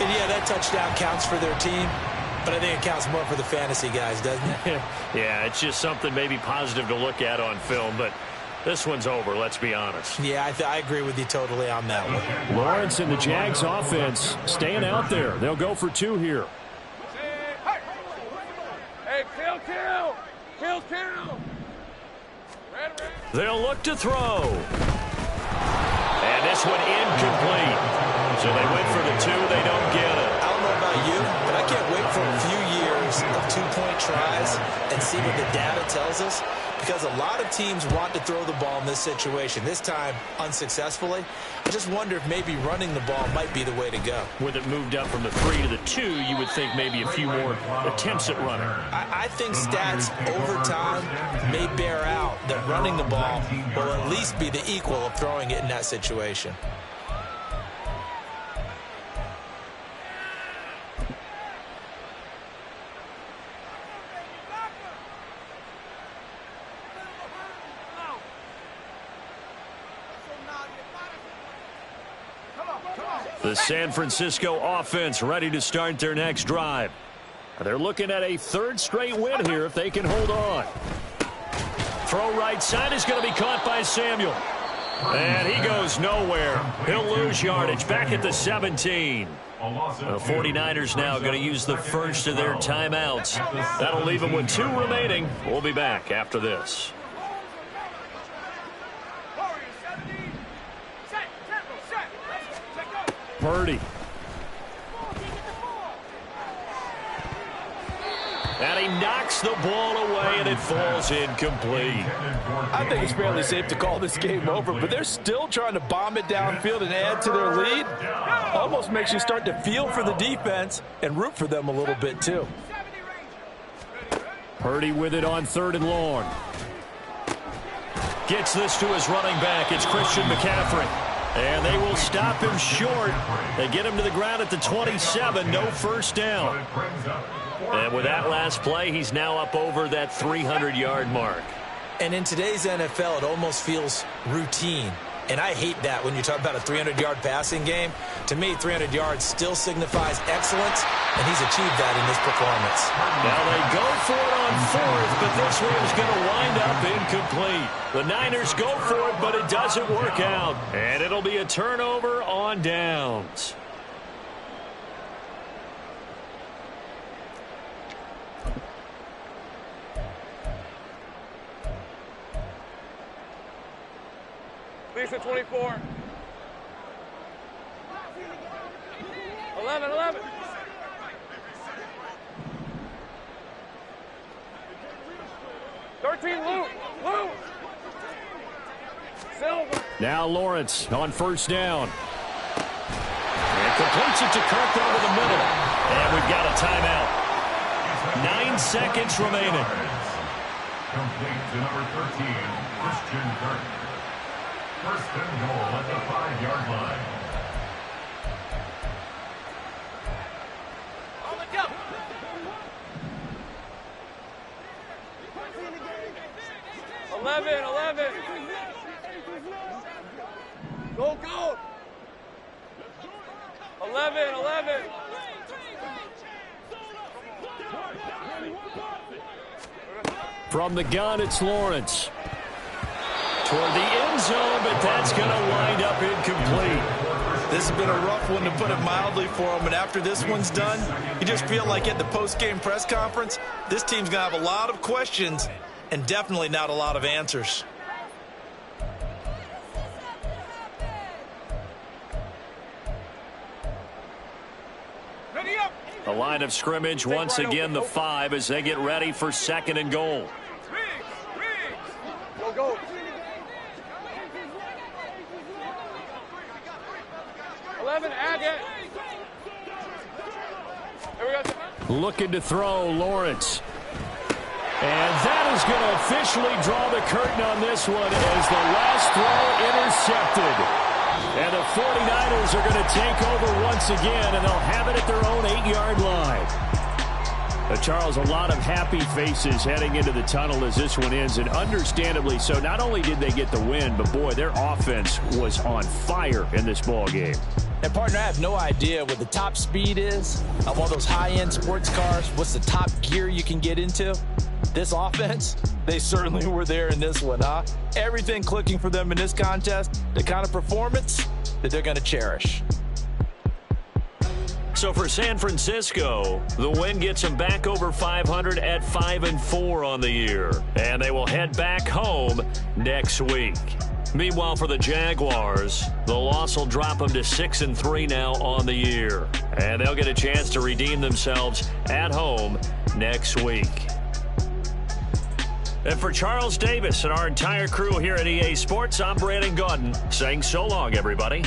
And yeah, that touchdown counts for their team. But I think it counts more for the fantasy guys, doesn't it? Yeah, it's just something maybe positive to look at on film, but this one's over, let's be honest. Yeah, I agree with you totally on that one. Lawrence and the Jags offense staying out there. They'll go for 2 here. Hey, kill! Kill! They'll look to throw. And this one incomplete. So they went for the 2, they don't get it. I don't know about you, but I can't wait for a few years of 2-point tries and see what the data tells us, because a lot of teams want to throw the ball in this situation. This time, unsuccessfully. I just wonder if maybe running the ball might be the way to go. With it moved up from the 3 to the 2, you would think maybe a few more attempts at running. I think stats over time may bear out that running the ball will at least be the equal of throwing it in that situation. The San Francisco offense ready to start their next drive. They're looking at a 3rd straight win here if they can hold on. Throw right side is going to be caught by Samuel. And he goes nowhere. He'll lose yardage back at the 17. The 49ers now going to use the first of their timeouts. That'll leave them with 2 remaining. We'll be back after this. Purdy. And he knocks the ball away, and it falls incomplete. I think it's fairly safe to call this game over, but they're still trying to bomb it downfield and add to their lead. Almost makes you start to feel for the defense and root for them a little bit, too. Purdy with it on 3rd and long. Gets this to his running back. It's Christian McCaffrey. And they will stop him short. They get him to the ground at the 27. No first down. And with that last play, he's now up over that 300-yard mark. And in today's NFL, it almost feels routine. And I hate that when you talk about a 300-yard passing game. To me, 300 yards still signifies excellence, and he's achieved that in this performance. Now they go for it on 4th, but this one is going to wind up incomplete. The Niners go for it, but it doesn't work out. And it'll be a turnover on downs. Lisa 24. 11. 13, Luke. Silver. Now Lawrence on 1st down. And completes it to Kirk over the middle. And we've got a timeout. 9 seconds remaining. Complete to number 13, Christian Kirk. 1st and goal at the 5-yard line. On the jump. Eleven. Go. 11. From the gun, it's Lawrence. toward the end zone, but that's going to wind up incomplete. This has been a rough one, to put it mildly, for him. And after this one's done, you just feel like at the post-game press conference, this team's going to have a lot of questions and definitely not a lot of answers. The line of scrimmage, once again, the 5 as they get ready for 2nd and goal. Go, go. 11, add it. Here we go. Looking to throw, Lawrence. And that is going to officially draw the curtain on this one as the last throw intercepted. And the 49ers are going to take over once again, and they'll have it at their own 8-yard line. Charles, a lot of happy faces heading into the tunnel as this one ends, and understandably so. Not only did they get the win, but, boy, their offense was on fire in this ball game. And, partner, I have no idea what the top speed is on one of those high-end sports cars. What's the top gear you can get into? This offense, they certainly were there in this one, huh? Everything clicking for them in this contest, the kind of performance that they're going to cherish. So for San Francisco, the win gets them back over 500 at 5-4 on the year. And they will head back home next week. Meanwhile, for the Jaguars, the loss will drop them to 6-3 now on the year. And they'll get a chance to redeem themselves at home next week. And for Charles Davis and our entire crew here at EA Sports, I'm Brandon Gaudin saying so long, everybody.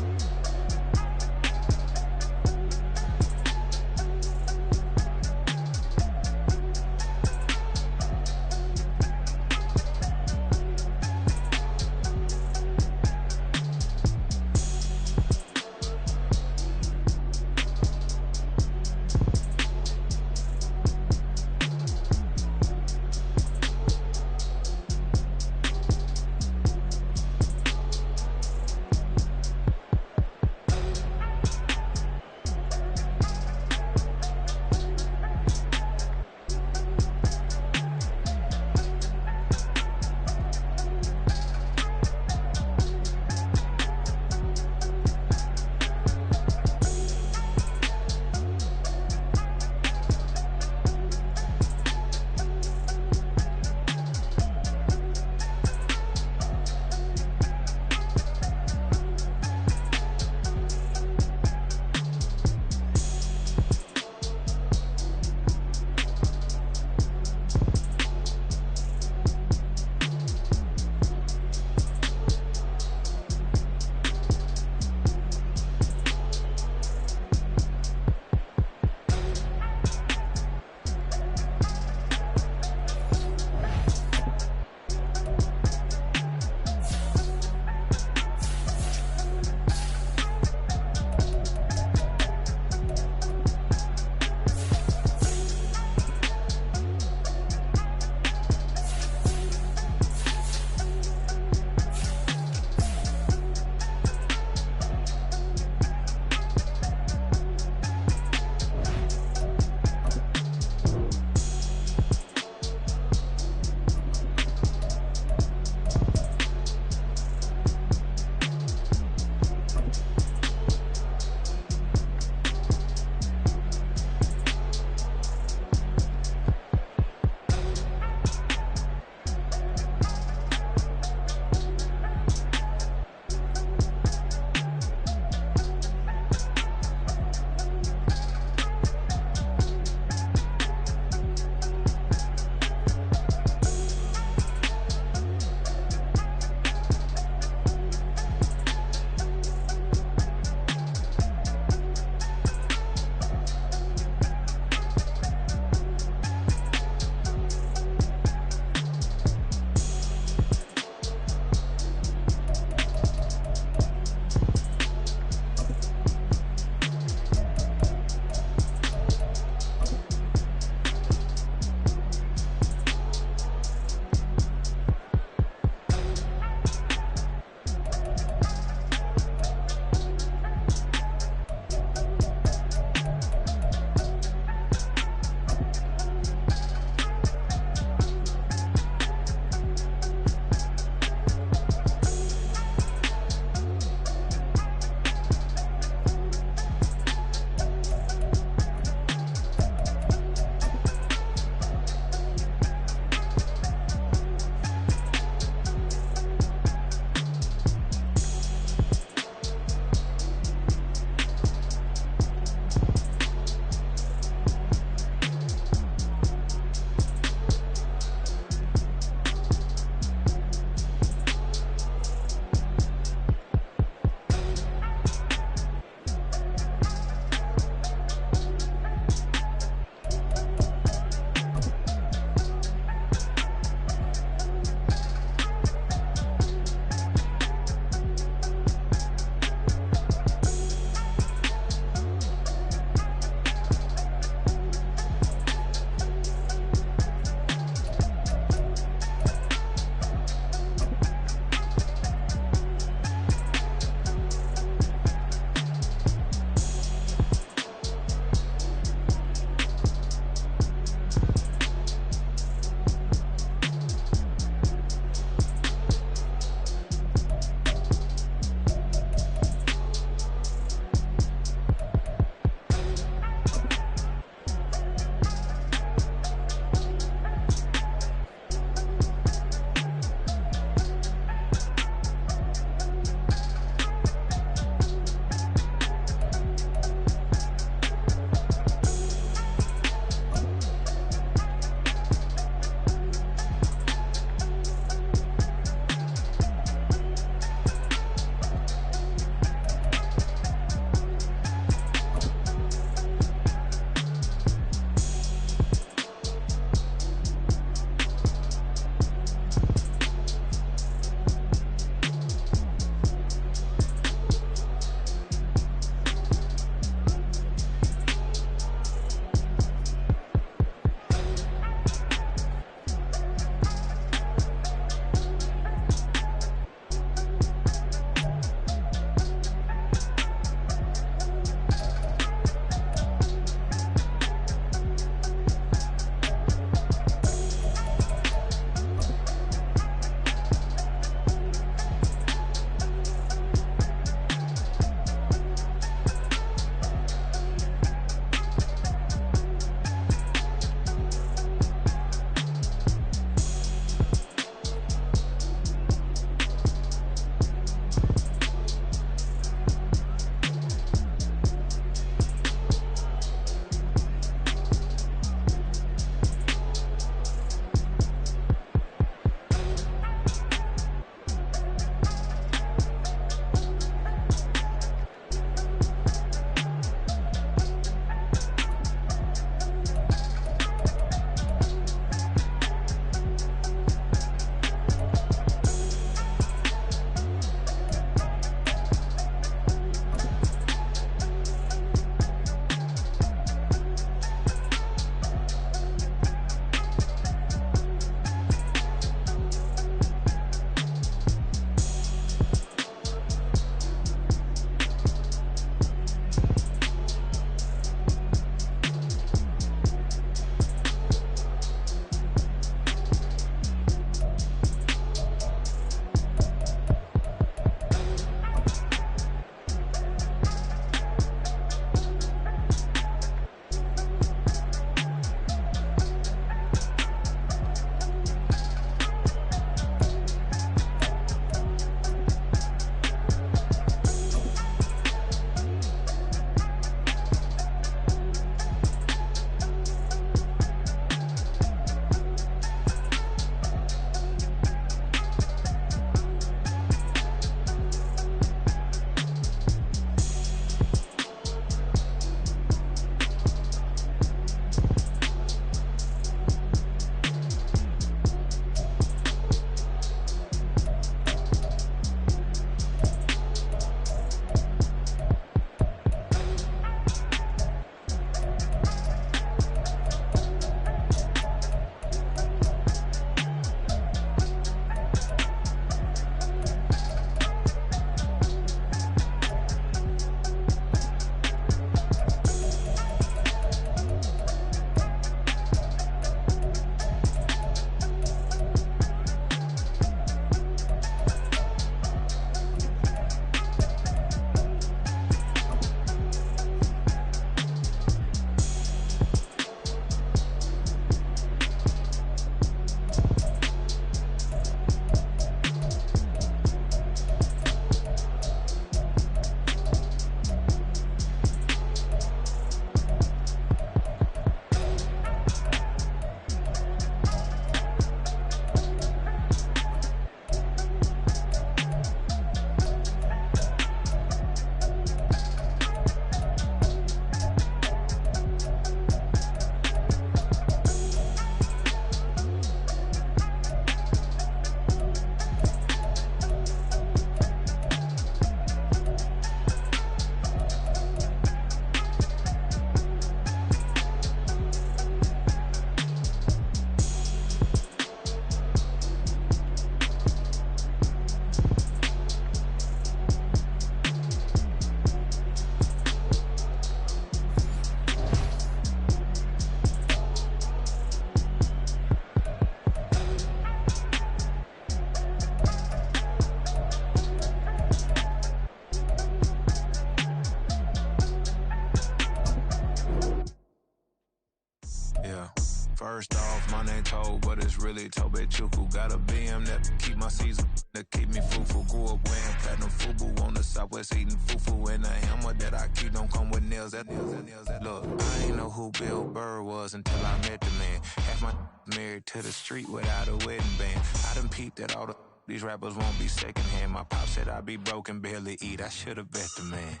Tobe Chuku. Got a BM that keep my season, that keep me fufu. Grew up wearing platinum fubu on the Southwest eating fufu. And the hammer that I keep don't come with nails. Look, I ain't know who Bill Burr was until I met the man. Half my married to the street without a wedding band. I done peeped at all these rappers won't be secondhand. My pop said I'd be broken, barely eat. I should've bet the man.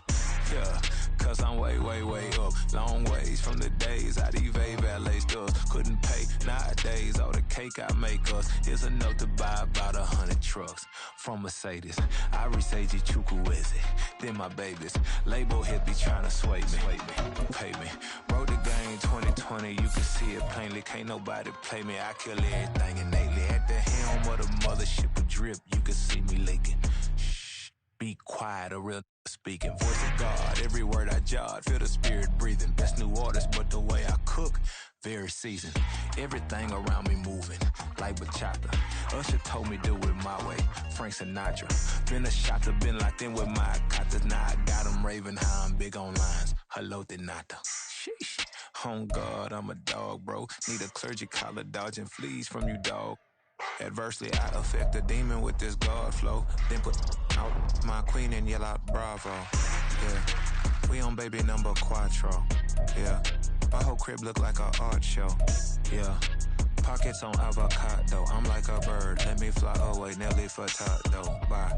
Yeah, cause I'm way, way, way up. Long ways from the days I evade valet stores. Couldn't pay nowadays. All the cake I make us is enough to buy about 100 trucks from Mercedes. I resage Chukwueze, then my babies. Label hit be trying to sway me, pay me. Wrote the game 2020, you can see it plainly. Can't nobody play me. I kill everything innately. At the helm of the mothership of drip, you can see me leaking. Shh, be quiet, a real speaking. Voice of God, every word I jot, feel the spirit breathing. Best new artist, but the way I cook, very seasoned. Everything around me moving, like bachata. Usher told me do it my way, Frank Sinatra. Been a shotter, been locked in with my katas. Now I got them raving how I'm big on lines. Hello, Denata. Sheesh. On God, I'm a dog, bro. Need a clergy collar, dodging fleas from you, dog. Adversely, I affect the demon with this God flow. Then put out my queen and yell out bravo. Yeah, we on baby number quattro. Yeah, my whole crib look like an art show. Yeah, pockets on avocado. I'm like a bird. Let me fly away, Nelly Furtado. Bye.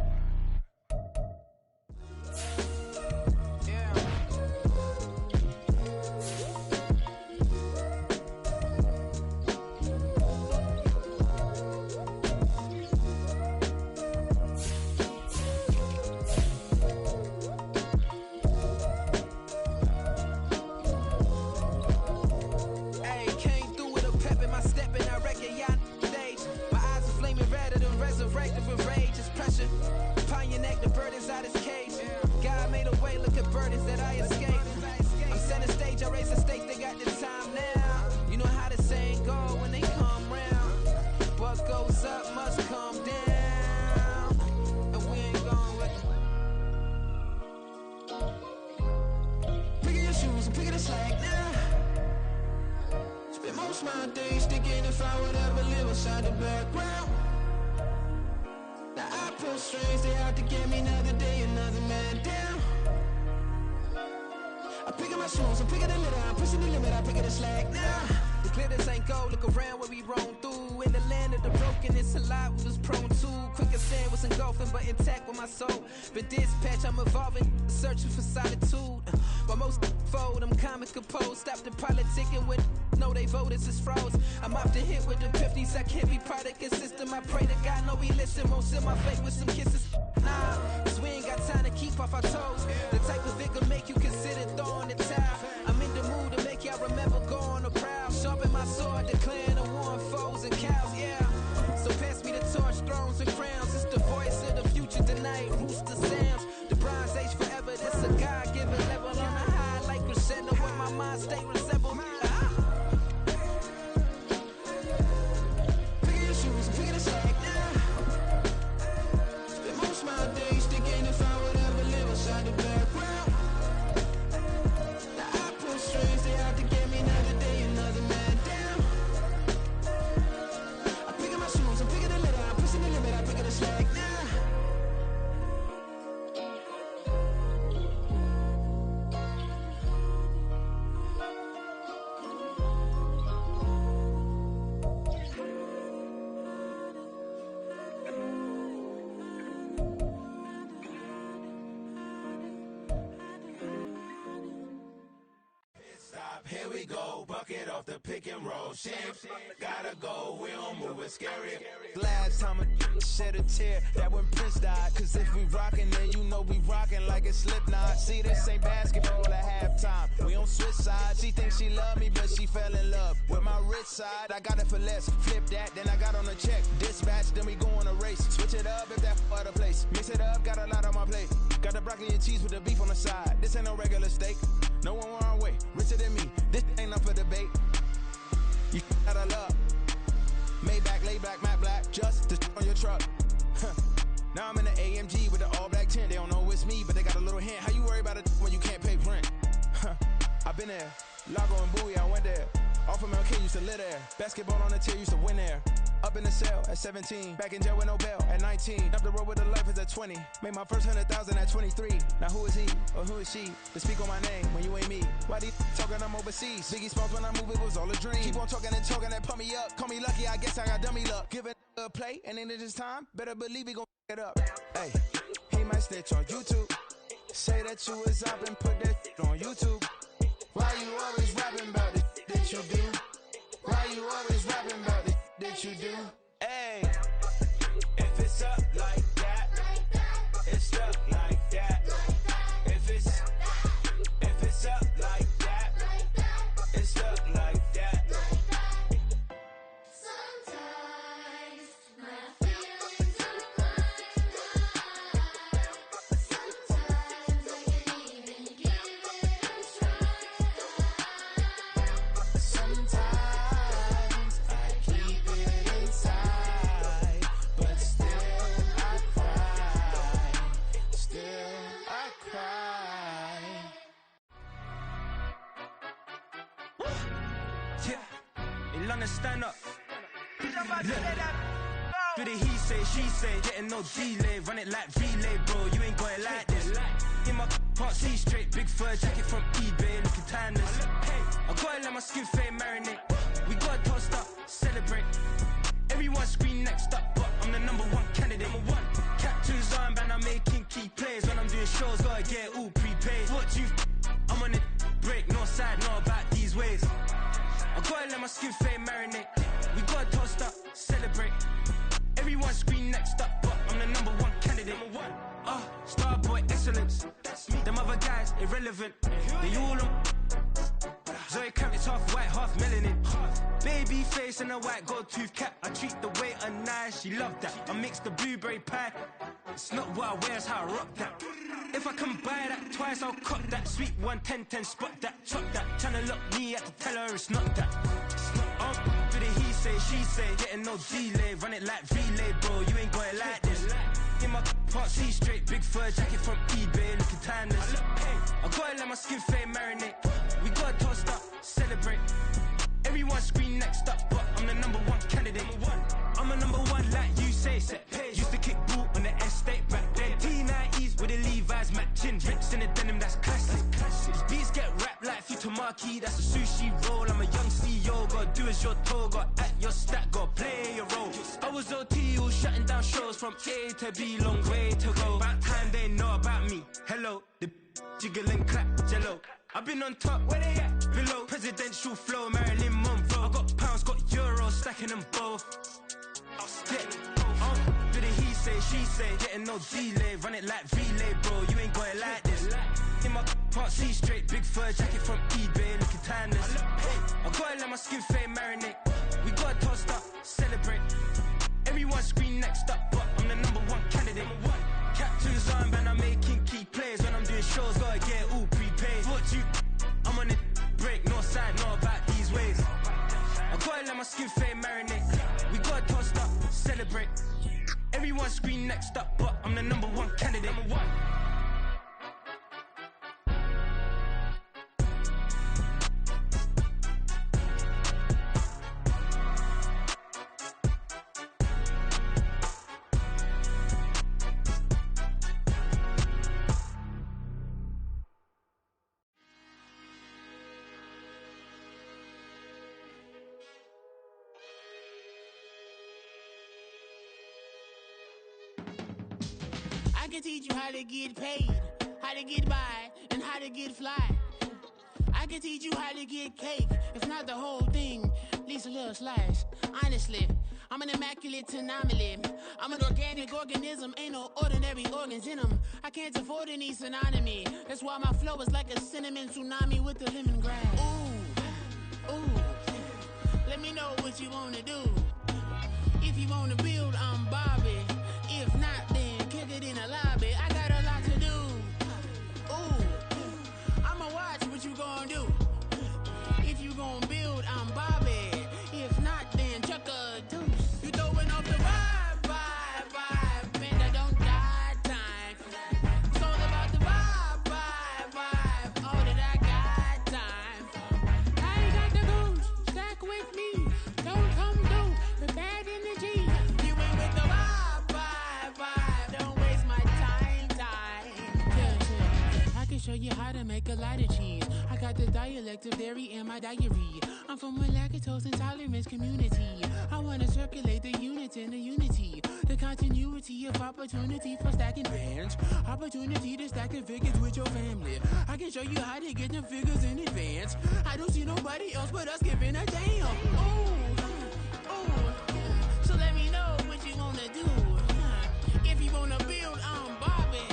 Here we go, bucket off the pick and roll. Champs, gotta go, we don't move it scary. Last time a shed a tear, that when Prince died. Cause if we rockin', then you know we rockin' like a Slipknot. See, this ain't basketball at halftime. We on switch sides. She thinks she love me, but she fell in love with my rich side. I got it for less, flip that, then I got on a check. Dispatch, then we go on a race. Switch it up if that other place. Mix it up, got a lot on my plate. Got the broccoli and cheese with the beef on the side. This ain't no regular steak. No one wrong way, richer than me. This ain't up for debate. You out of luck. Maybach, lay black, matte black, just to on your truck. Now I'm in the AMG with the all black tint. They don't know it's me, but they got a little hint. How you worry about it when you can't pay rent? I been there. Lago and Bowie, I went there. Off of MLK used to live there. Basketball on the tier, used to win there. Up in the cell at 17, back in jail with no bail at 19. Up the road with a life is at 20. Made my first 100,000 at 23. Now who is he or who is she to speak on my name when you ain't me? Why they talking I'm overseas? Biggie Smalls when I move it was all a dream. Keep on talking and pump me up. Call me lucky, I guess I got dummy luck. Give it a play and then it is time. Better believe he gon' it up. Hey, he might snitch on YouTube. Say that you was up and put that on YouTube. Why you always rapping about it that you do? Why you always rapping about it that you do? Hey, if it's up like that, it's stuck like that. If it's up like that, it's stuck like that. Sometimes my feelings are blind. Sometimes I can't even give it a try. Sometimes I keep it inside, but still I cry. Still I cry. Yeah, in London, stand up. Do the he say, she say, getting no delay. Run it like relay, bro, you ain't got it like this. In my can't see straight, big fur jacket from eBay, looking timeless. I gotta let my skin fade marinate. We gotta toast up, celebrate. Everyone scream next up, but I'm the number one candidate. Captain's armband, I'm making key plays. When I'm doing shows, gotta get it all prepaid. What you I'm on it, break, no side, no about these ways. I gotta let my skin fade marinate. We gotta toast up, celebrate. Everyone scream next up, but I'm the number one candidate. Starboy excellence. Them other guys irrelevant. They all on. Zoe Camp, it's half white, half melanin. Baby face and a white gold tooth cap. I treat the waiter nice, she love that. I mix the blueberry pie. It's not what I wear, it's how I rock that. If I can buy that twice, I'll cop that. Sweet 110, spot that, chop that. Tryna look me at the tell her it's not that. Do the he say, she say, getting no delay. Run it like relay, bro, you ain't got it like this. In my can't see straight, big fur jacket from eBay, looking timeless. I gotta let my skin fade marinate. We gotta toast up, celebrate. Everyone scream next up, but I'm the number one candidate. I'm a number one like you say, set page. Used to kick boot on the estate back then. T90s with the Levi's matching. Rips in the denim, that's classic. These beats get wrapped like Futamaki, that's a sushi roll. I'm a young CEO, gotta do as you're told. Gotta act your stat, gotta play your role. I was OT, all shutting down shows from A to B, long way to go. About time they know about me. Hello, the jiggle and clap, jello. I've been on top, where they at? Below, presidential flow, Marilyn Monroe. I got pounds, got euros, stacking them both. Yeah, do the he say, she say, getting no delay. Run it like relay, bro, you ain't got it like this. In my can't see straight, big fur jacket from eBay, looking timeless. I gotta let my skin fade marinate. We gotta toast up, celebrate. Everyone scream next up, but I'm the number one candidate. Captain's armband, I'm making key plays. When I'm doing shows, gotta get it all prepaid. What you I'm on it, break, no side, no about these ways. I gotta let my skin fade marinate. We gotta toast up, celebrate. Everyone scream next up, but I'm the number one candidate. I can teach you how to get paid, how to get by, and how to get fly. I can teach you how to get cake, if not the whole thing, at least a little slice. Honestly, I'm an immaculate anomaly. I'm an organic organism, ain't no ordinary organs in them. I can't afford any synonymy. That's why my flow is like a cinnamon tsunami with the lemongrass. Ooh, ooh, let me know what you wanna do. If you wanna build, I'm Bobby. If not, then kick it in the lobby. I got a lot to do. Ooh, I'ma watch what you gon' do. If you gon' build, I'm Bobby. If not, then chuck a deuce. You throwing off the vibe, and I don't die time. It's all about the vibe, all that I got time. I ain't got the goose, stack with me. Don't come through, the bad in the like a lot of cheese. I got the dialect of dairy in my diary. I'm from a lactose intolerance community. I wanna circulate the units in the unity. The continuity of opportunity for stacking bands. Opportunity to stack the figures with your family. I can show you how to get the figures in advance. I don't see nobody else but us giving a damn. So let me know what you wanna do. If you wanna build, I'm Bobby.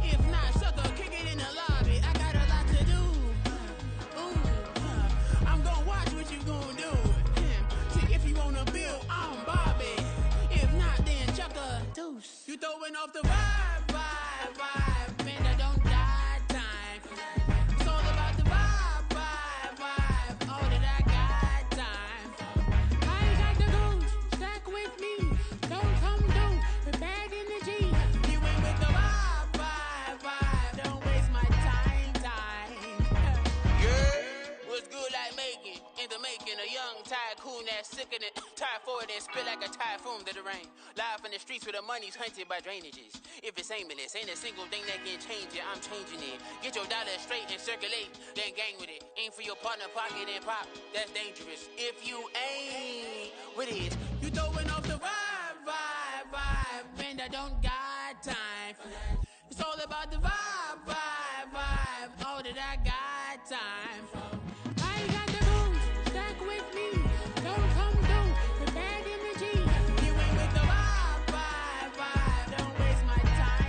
If not, sucker, kick it in the lobby. I got a lot to do. I'm gonna watch what you gonna do. See, if you wanna build, I'm Bobby. If not, then chuck a deuce. You throwing off the vibe. Man, I don't die time. It's all about the vibe. All that I got time. I ain't got the goose. Stack with me. Don't come through with bad energy. You ain't with the vibe. Don't waste my time. Yeah. What's good like making? In the making, a young tycoon that's sickening. Tire forward and spit like a typhoon to the rain. Live in the streets where the money's hunted by drainages. If it's aimless, ain't a single thing that can change it. I'm changing it. Get your dollar straight and circulate, then gang with it. Aim for your partner, pocket and pop. That's dangerous. If you ain't what is, you throwing off the vibe. Man, I don't got time for that. It's all about the vibe. All that I got time for. I ain't got the booze. Stack with me. Don't come through with bad energy. You ain't with the vibe. Don't waste my time.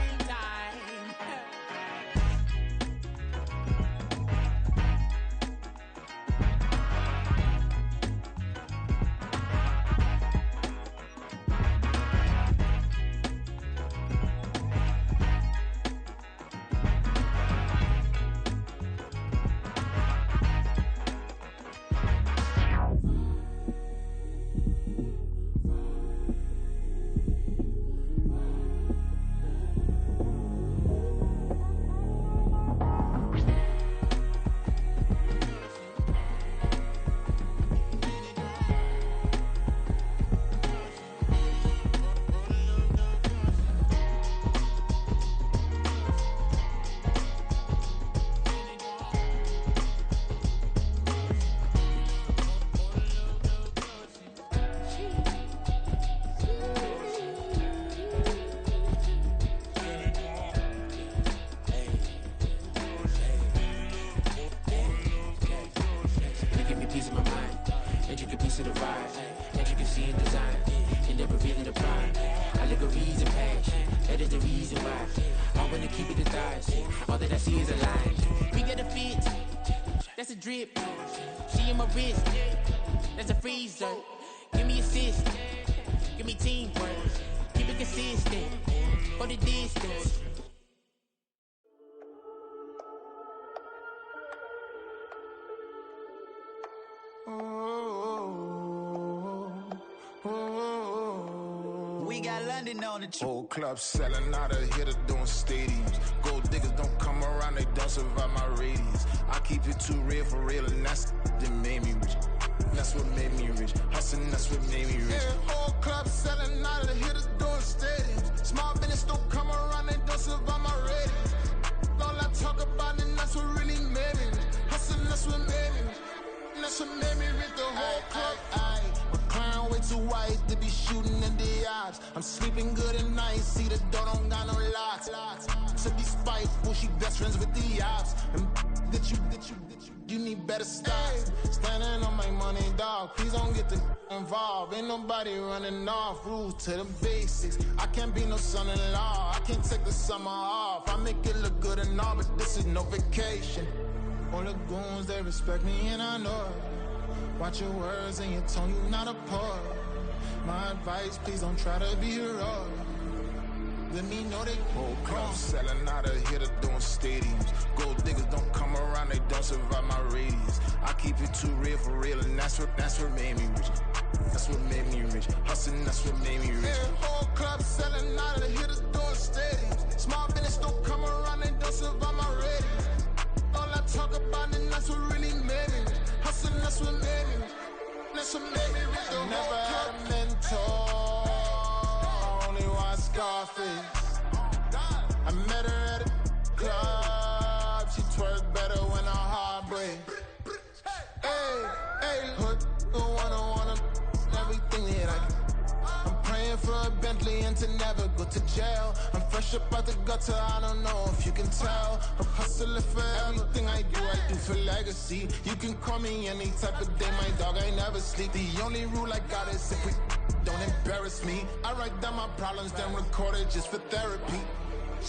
That's a drip. She in my wrist. That's a freezer. Give me assist. Give me teamwork. Keep it consistent. For the distance. We got London on the trip. Whole club selling out of hitter doing stadiums. Gold diggers don't come around, they don't survive my radius. I keep it too real for real, and that's that made me rich. That's what made me rich. Hustling, that's what made me rich. Yeah, whole club selling out of the hitters doing stadiums. Small business don't come around, they don't survive my radius. All I talk about, and that's what really made me rich. Hustling, that's what made me rich. That's what made me rich. The whole club. McLaren way too white to be shooting in the odds. I'm sleeping good at night, see the door don't got no locks. To be spiteful, she best friends with the ops. And that you need better stocks. Standing on my money, dog. Please don't get involved. Ain't nobody running off. Rules to the basics. I can't be no son-in-law. I can't take the summer off. I make it look good and all, but this is no vacation. All the goons, they respect me and I know it. Watch your words and your tone, you not a poet. My advice, please don't try to be heroic. Let me know they whole club selling out of hitter doing stadiums. Gold diggers don't come around, they don't survive my radius. I keep it too real for real, and that's what made me rich. That's what made me rich. Hustling, that's what made me rich. Yeah, whole club selling out of the hitters doing stadiums. Small business don't come around, they don't survive my radius. All I talk about, and that's what really made me rich. Hustling, that's what made me rich. That's what made me rich. I never had a mentor. I only watch Scarface. I met her at a club. She twerked better plan to never go to jail. I'm fresh up out the gutter, I don't know if you can tell. I'm hustling for everything I do for legacy. You can call me any type of day, my dog, I never sleep. The only rule I got is if we don't embarrass me. I write down my problems, then record it just for therapy.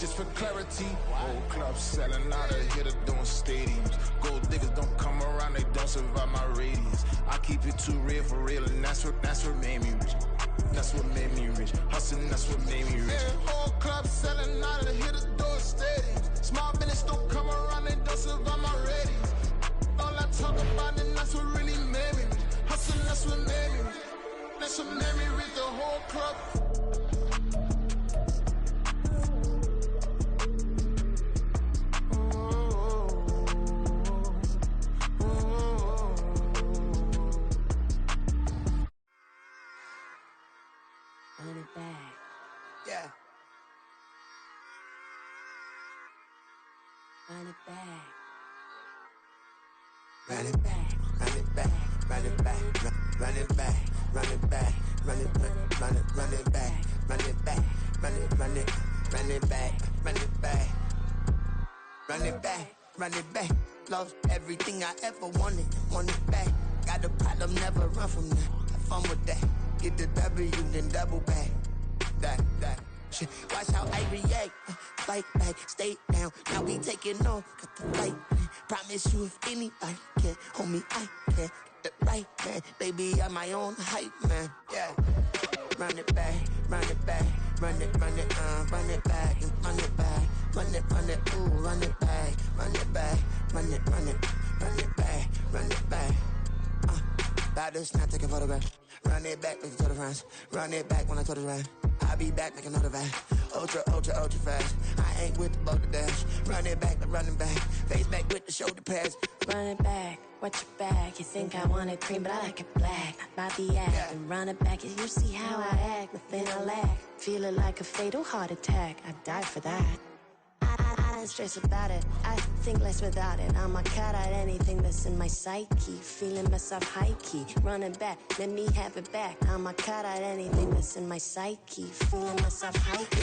Just for clarity. Whole club selling out of here to doing stadiums. Gold diggers don't come around, they don't survive my radius. I keep it too real for real, and that's what made me rich. That's what made me rich. Hustling, that's what made me rich. Yeah, whole club selling out of here to doing stadiums. Small business don't come around, they don't survive my radius. All I talk about, and that's what really made me rich. Hustling, that's what made me rich. That's what made me rich, the whole club. Yeah. Run it back. Run it back. Run it back. Run it back. Run it back. Run it back. Run it back. Run it back. Run it back. Run it run it run it back. Run it back. Run it back. Run it back. Lost everything I ever wanted. Want it back. Got a problem, never run from that. Have fun with that. Get the W, then double back. That shit. Watch how I react. Fight back, stay down. Now we taking off. Got the fight. Promise you if anybody can hold me, I can. Get the right man. Baby, I'm my own hype man. Yeah. Run it back, run it back, run it back, run it back, run it back, ooh, run it back, run it back, run it back, run it back. About to snap, take a photograph. Run it back, make it to the friends. Run it back when I told it right. I'll be back, make another back. Ultra fast. I ain't with the boat to dash. Run it back, running back. Face back with the shoulder pads. Run it back, watch your back. You think I want it cream, but I like it black. Not Bobby act. And run it back, you see how I act. Nothing I lack. Feel it like a fatal heart attack. I die for that. I don't stress about it. I think less without it. I'ma cut out anything that's in my psyche. Feeling myself high key. Running back, let me have it back. I'ma cut out anything that's in my psyche. Feeling myself high key.